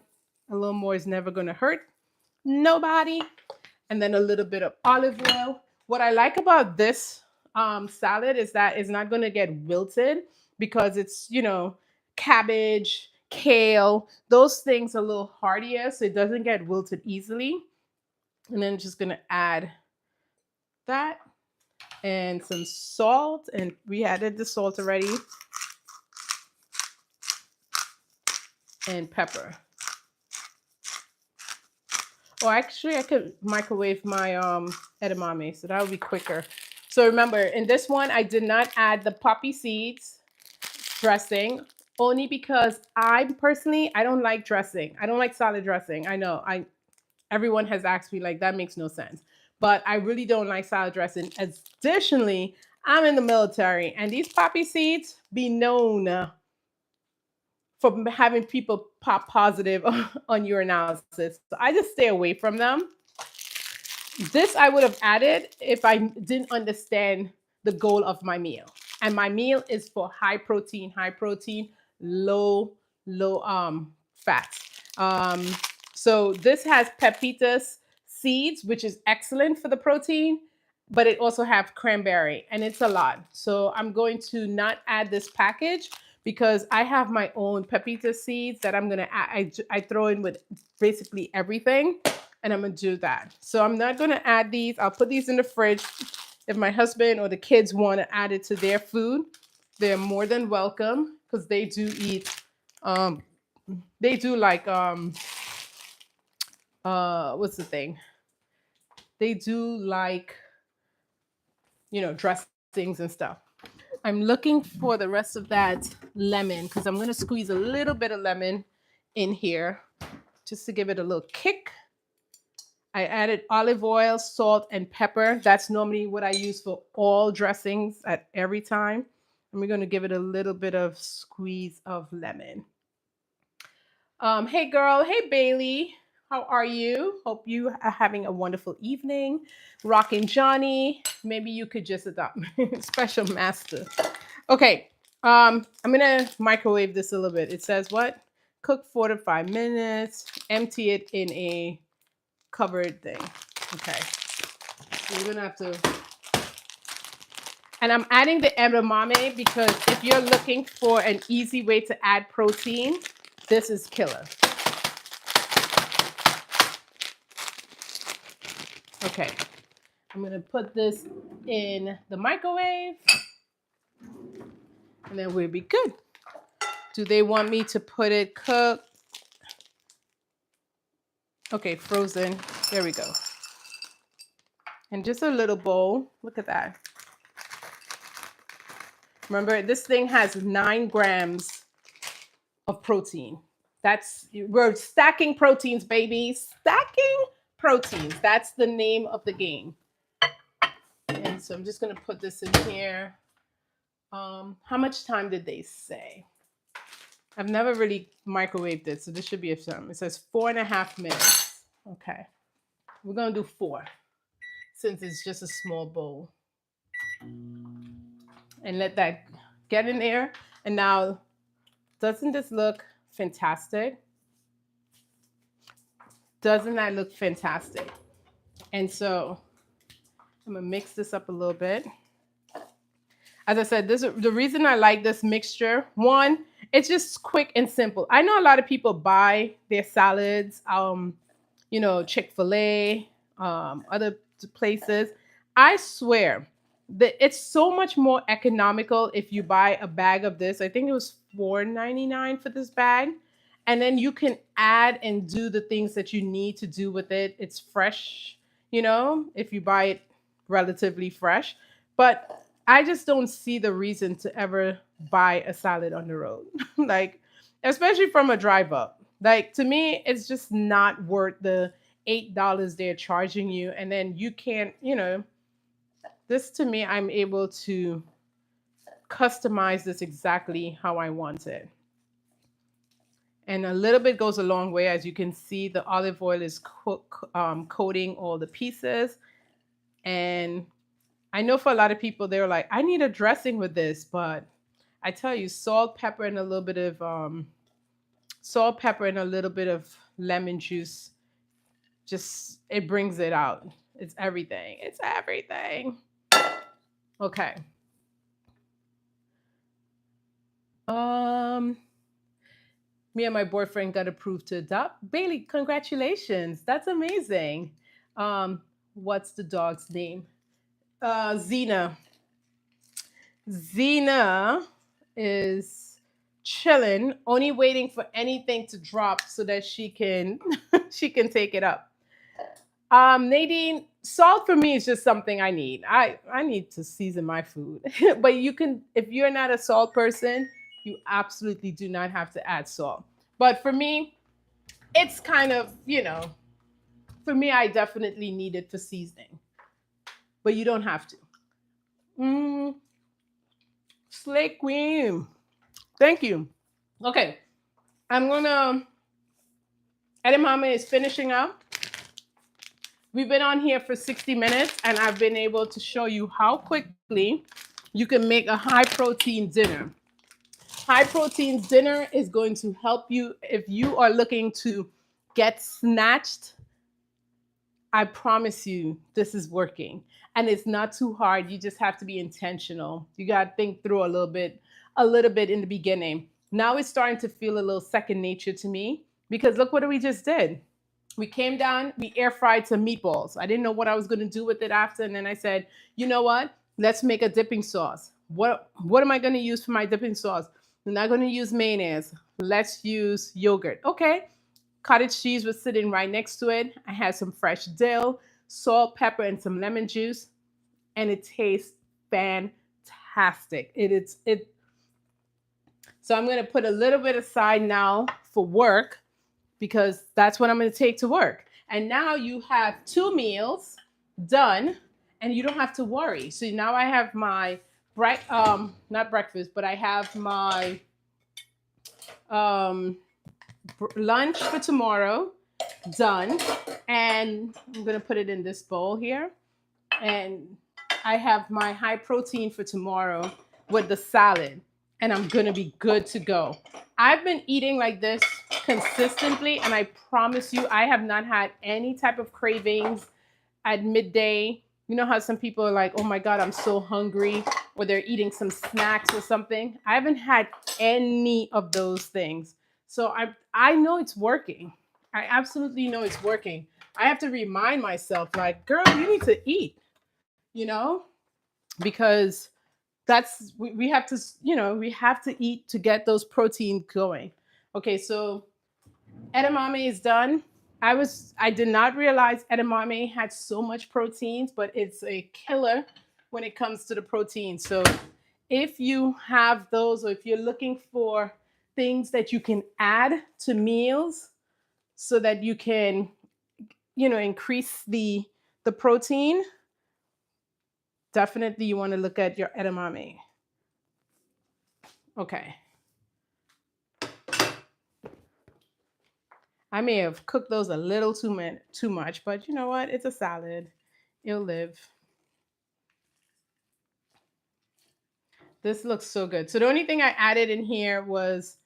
a little more is never gonna hurt nobody. And then a little bit of olive oil. What I like about this salad is that it's not going to get wilted because it's, cabbage, kale, those things are a little hardier, so it doesn't get wilted easily. And then just going to add that and some salt. And we added the salt already. And pepper. Oh, actually, I could microwave my edamame, so that would be quicker. So remember, in this one, I did not add the poppy seeds dressing, only because I don't like dressing. I don't like salad dressing. I know, everyone has asked me, like, that makes no sense. But I really don't like salad dressing. Additionally, I'm in the military, and these poppy seeds be known for having people pop positive on urinalysis. So I just stay away from them. This I would have added if I didn't understand the goal of my meal. And my meal is for high protein, low fat. So this has pepitas seeds, which is excellent for the protein, but it also has cranberry, and it's a lot. So I'm going to not add this package because I have my own pepita seeds that I'm gonna I throw in with basically everything, and I'm gonna do that. So I'm not gonna add these. I'll put these in the fridge. If my husband or the kids want to add it to their food, they're more than welcome because they do eat. Um, they do like what's the thing? They do like dressings and stuff. I'm looking for the rest of that lemon because I'm gonna squeeze a little bit of lemon in here just to give it a little kick. I added olive oil, salt, and pepper. That's normally what I use for all dressings at every time. And we're gonna give it a little bit of squeeze of lemon. Hey girl, hey Bailey. How are you? Hope you are having a wonderful evening. Rockin' Johnny. Maybe you could just adopt special master. Okay. I'm gonna microwave this a little bit. It says what? Cook 4 to 5 minutes. Empty it in a covered thing. Okay. So you're gonna have to. And I'm adding the edamame because if you're looking for an easy way to add protein, this is killer. Okay. I'm gonna put this in the microwave and then we'll be good. Do they want me to put it cooked? Okay, frozen. There we go. And just a little bowl. Look at that. Remember, this thing has 9 grams of protein. We're stacking proteins, baby. Stacking proteins. That's the name of the game. And so I'm just gonna put this in here. How much time did they say? I've never really microwaved it, so this should be a time. It says 4.5 minutes. Okay. We're gonna do 4 since it's just a small bowl. And let that get in there. And now, doesn't this look fantastic? Doesn't that look fantastic? And so I'm gonna mix this up a little bit. As I said, the reason I like this mixture, one, it's just quick and simple. I know a lot of people buy their salads, Chick-fil-A, other places. I swear that it's so much more economical if you buy a bag of this. I think it was $4.99 for this bag. And then you can add and do the things that you need to do with it. It's fresh, if you buy it relatively fresh. But I just don't see the reason to ever buy a salad on the road. Like, especially from a drive up. Like, to me, it's just not worth the $8 they're charging you. And then you can't, this to me, I'm able to customize this exactly how I want it. And a little bit goes a long way. As you can see, the olive oil is coating all the pieces. And I know for a lot of people, they're like, I need a dressing with this. But I tell you, salt, pepper, and a little bit of lemon juice, just it brings it out. It's everything. It's everything. Okay. Me and my boyfriend got approved to adopt. Bailey, congratulations. That's amazing. What's the dog's name? Xena. Xena is chilling, only waiting for anything to drop so that she can she can take it up. Nadine, salt for me is just something I need. I need to season my food. But you can, if you're not a salt person, you absolutely do not have to add salt. But for me, it's kind of, for me, I definitely need it for seasoning. But you don't have to. Slay Queen. Thank you. Okay. Edamame is finishing up. We've been on here for 60 minutes and I've been able to show you how quickly you can make a high protein dinner. High protein dinner is going to help you if you are looking to get snatched. I promise you this is working and it's not too hard. You just have to be intentional. You got to think through a little bit a little bit in the beginning. Now it's starting to feel a little second nature to me because look what we just did. We came down, we air fried some meatballs. I didn't know what I was going to do with it after. And then I said, you know what? Let's make a dipping sauce. What am I going to use for my dipping sauce? I'm not going to use mayonnaise. Let's use yogurt. Okay. Cottage cheese was sitting right next to it. I had some fresh dill, salt, pepper, and some lemon juice. And it tastes fantastic. So I'm going to put a little bit aside now for work because that's what I'm going to take to work. And now you have 2 meals done and you don't have to worry. So now I have my not breakfast, but I have my um lunch for tomorrow done, and I'm going to put it in this bowl here. And I have my high protein for tomorrow with the salad, and I'm going to be good to go. I've been eating like this consistently, and I promise you, I have not had any type of cravings at midday. You know how some people are like, oh my God, I'm so hungry, or they're eating some snacks or something. I haven't had any of those things. So I know it's working. I absolutely know it's working. I have to remind myself, like, girl, you need to eat, you know, because we have to, we have to eat to get those proteins going. Okay, so edamame is done. I did not realize edamame had so much proteins, but it's a killer when it comes to the protein. So if you have those, or if you're looking for things that you can add to meals so that you can, increase the protein, definitely you want to look at your edamame. Okay. I may have cooked those a little too much, but you know what? It's a salad. It'll live. This looks so good. So the only thing I added in here was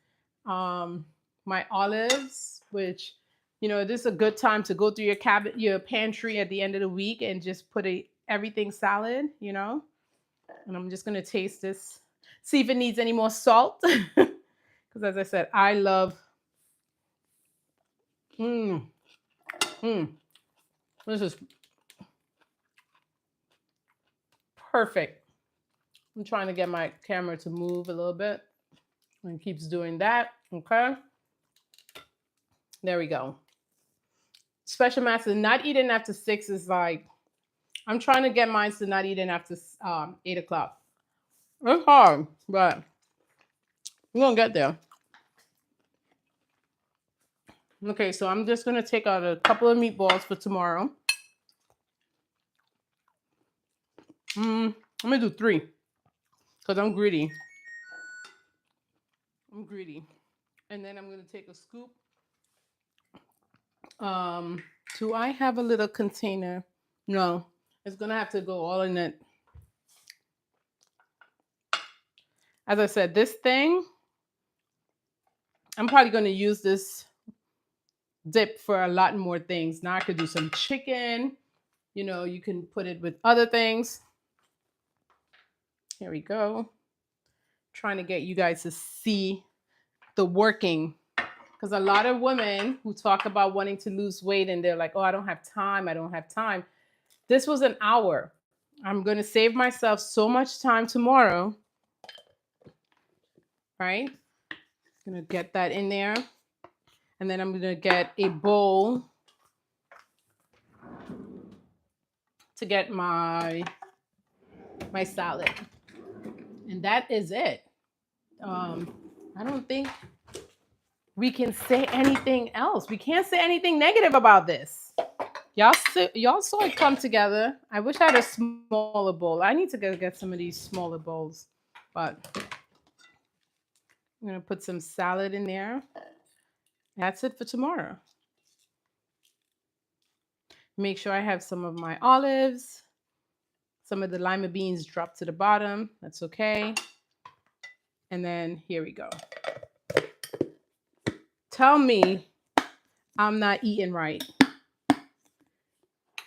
my olives, which, this is a good time to go through your pantry at the end of the week and just put everything salad, And I'm just gonna taste this, see if it needs any more salt, because as I said, I love. Mm, mm, this is perfect. I'm trying to get my camera to move a little bit, and it keeps doing that. Okay, there we go. Special master, not eating after 6 is like, I'm trying to get mine to not eating after 8 o'clock. It's hard, but we're gonna get there. Okay, so I'm just gonna take out a couple of meatballs for tomorrow. I'm gonna do 3 because I'm greedy. And then I'm gonna take a scoop. Do I have a little container? No, it's gonna have to go all in it. As I said, this thing, I'm probably gonna use this dip for a lot more things. Now I could do some chicken. You can put it with other things. Here we go. Trying to get you guys to see the working, because a lot of women who talk about wanting to lose weight and they're like, oh, I don't have time. This was an hour. I'm going to save myself so much time tomorrow, right? I'm going to get that in there. And then I'm going to get a bowl to get my salad. And that is it. I don't think we can say anything else. We can't say anything negative about this. Y'all saw it come together. I wish I had a smaller bowl. I need to go get some of these smaller bowls. But I'm going to put some salad in there. That's it for tomorrow. Make sure I have some of my olives. Some of the lima beans dropped to the bottom. That's okay. And then here we go. Tell me I'm not eating right.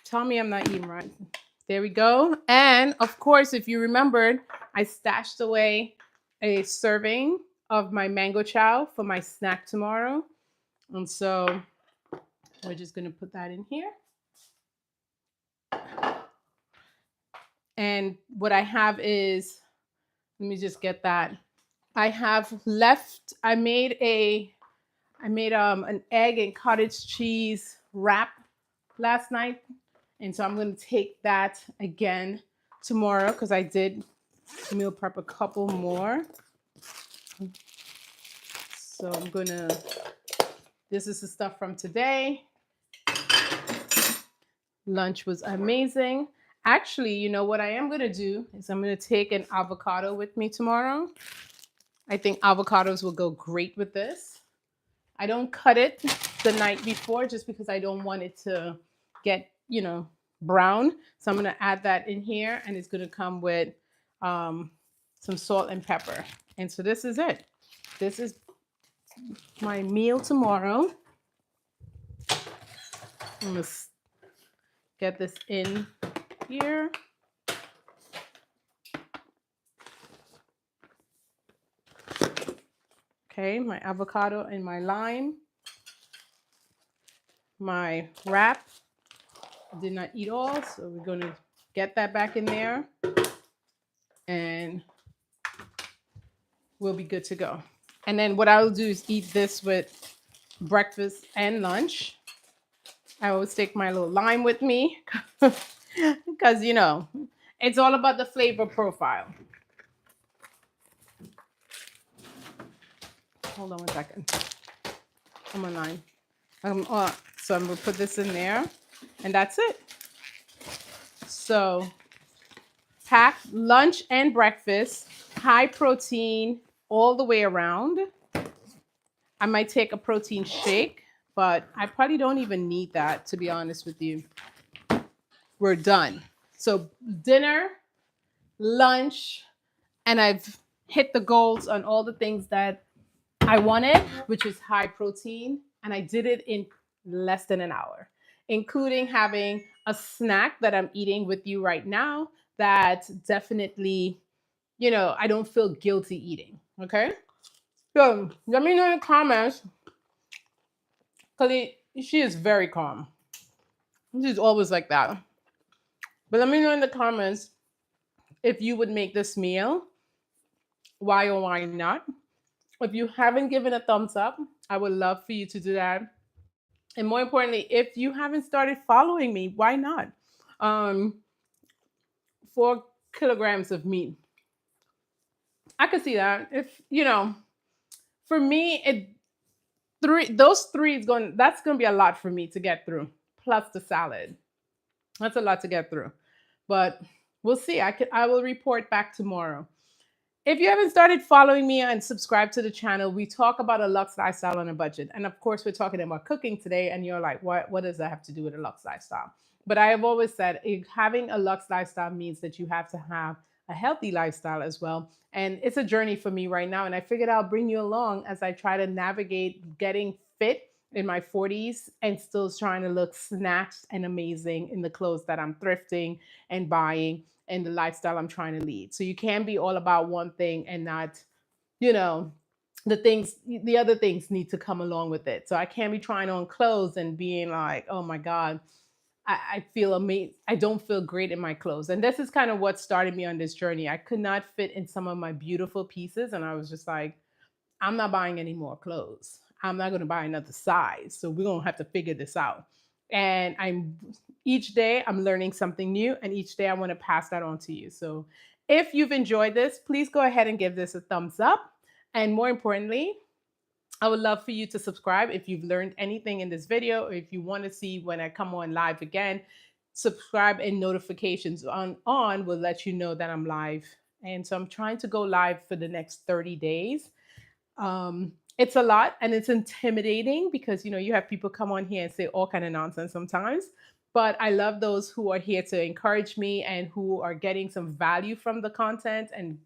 Tell me I'm not eating right. There we go. And of course, if you remembered, I stashed away a serving of my mango chow for my snack tomorrow. And so we're just going to put that in here. And what I have is, let me just get that. I have left, I made an egg and cottage cheese wrap last night. And so I'm going to take that again tomorrow because I did meal prep a couple more. So I'm going to, this is the stuff from today. Lunch was amazing. Actually, you know what I am going to do is I'm going to take an avocado with me tomorrow. I think avocados will go great with this. I don't cut it the night before just because I don't want it to get, brown. So I'm going to add that in here, and it's going to come with some salt and pepper. And so this is it. This is my meal tomorrow. I'm going to get this in here. Okay, my avocado and my lime. My wrap. I did not eat all, so we're going to get that back in there. And we'll be good to go. And then what I'll do is eat this with breakfast and lunch. I always take my little lime with me because, it's all about the flavor profile. Hold on 1 second. Come on, lime. So I'm going to put this in there, and that's it. So pack lunch and breakfast, high protein all the way around. I might take a protein shake, but I probably don't even need that, to be honest with you. We're done. So dinner, lunch, and I've hit the goals on all the things that I wanted, which is high protein. And I did it in less than an hour, including having a snack that I'm eating with you right now that definitely, I don't feel guilty eating. Okay. So let me know in the comments, because she is very calm. She's always like that. But let me know in the comments if you would make this meal, why or why not. If you haven't given a thumbs up, I would love for you to do that. And more importantly, if you haven't started following me, why not? 4 kilograms of meat. I could see that. If for me, those three that's gonna be a lot for me to get through. Plus the salad. That's a lot to get through. But we'll see. I will report back tomorrow. If you haven't started following me and subscribe to the channel, we talk about a luxe lifestyle on a budget. And of course, we're talking about cooking today. And you're like, what does that have to do with a luxe lifestyle? But I have always said having a luxe lifestyle means that you have to have a healthy lifestyle as well. And it's a journey for me right now. And I figured I'll bring you along as I try to navigate getting fit in my 40s and still trying to look snatched and amazing in the clothes that I'm thrifting and buying and the lifestyle I'm trying to lead. So you can't be all about one thing and not, the other things need to come along with it. So I can't be trying on clothes and being like, oh my God, I feel amazing. I don't feel great in my clothes. And this is kind of what started me on this journey. I could not fit in some of my beautiful pieces. And I was just like, I'm not buying any more clothes. I'm not going to buy another size. So we're going to have to figure this out. And each day I'm learning something new, and each day I want to pass that on to you. So if you've enjoyed this, please go ahead and give this a thumbs up. And more importantly, I would love for you to subscribe if you've learned anything in this video, or if you want to see when I come on live again. Subscribe and notifications on will let you know that I'm live. And so I'm trying to go live for the next 30 days. It's a lot and it's intimidating because you have people come on here and say all kind of nonsense sometimes. But I love those who are here to encourage me and who are getting some value from the content and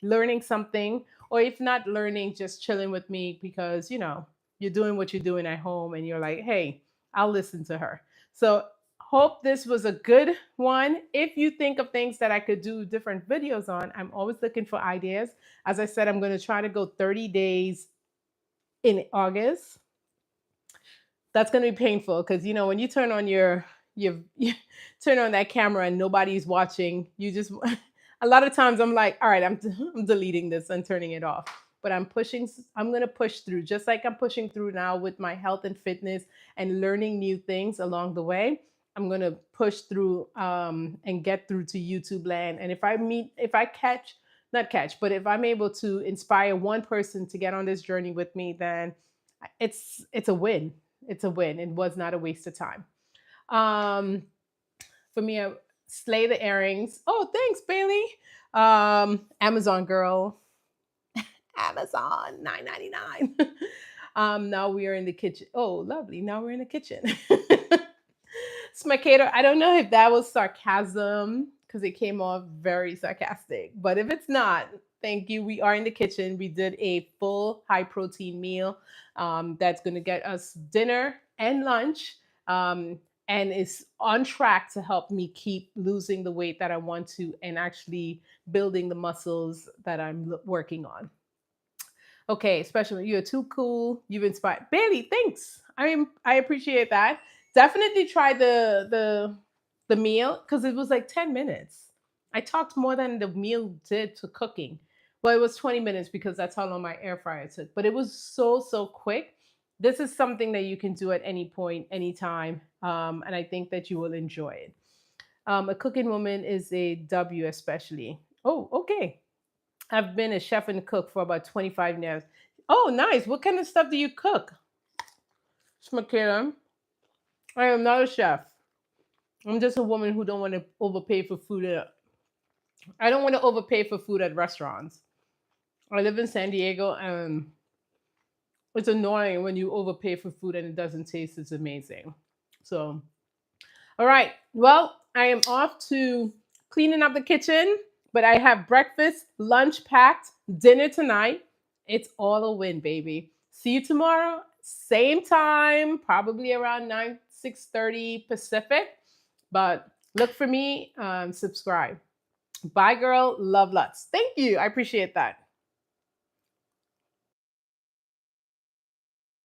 learning something, or if not learning, just chilling with me because you're doing what you're doing at home and you're like, hey, I'll listen to her. So Hope this was a good one. If you think of things that I could do different videos on, I'm always looking for ideas. As I said, I'm going to try to go 30 days in August. That's going to be painful because when you turn on you turn on that camera and nobody's watching, you just a lot of times I'm like, all right, I'm deleting this and turning it off. But I'm going to push through, just like I'm pushing through now with my health and fitness and learning new things along the way. I'm going to push through and get through to YouTube land. And if I catch, not catch, but if I'm able to inspire one person to get on this journey with me, then it's a win. It's a win. It was not a waste of time. Um, for me, I slay the earrings. Oh, thanks, Bailey. Amazon girl. Amazon 9.99. Now we are in the kitchen. Oh, lovely. Now we're in the kitchen. Smacator, I don't know if that was sarcasm because it came off very sarcastic. But if it's not, thank you. We are in the kitchen. We did a full high protein meal that's going to get us dinner and lunch. And is on track to help me keep losing the weight that I want to and actually building the muscles that I'm working on. Okay, especially you're too cool. You've inspired Bailey. Thanks. I appreciate that. Definitely try the meal because it was like 10 minutes. I talked more than the meal did to cooking. Well, it was 20 minutes because that's how long my air fryer took. But it was so quick. This is something that you can do at any point, anytime, and I think that you will enjoy it. A cooking woman is a W, especially. Oh, okay. I've been a chef and cook for about 25 years. Oh, nice. What kind of stuff do you cook? Shmakira, I am not a chef. I'm just a woman who don't want to overpay for food. I don't want to overpay for food at restaurants. I live in San Diego and it's annoying when you overpay for food and it doesn't taste as amazing. So, all right. Well, I am off to cleaning up the kitchen, but I have breakfast, lunch packed, dinner tonight. It's all a win, baby. See you tomorrow, same time, probably around 6:30 Pacific. But look for me, subscribe. Bye, girl. Love lots. Thank you. I appreciate that.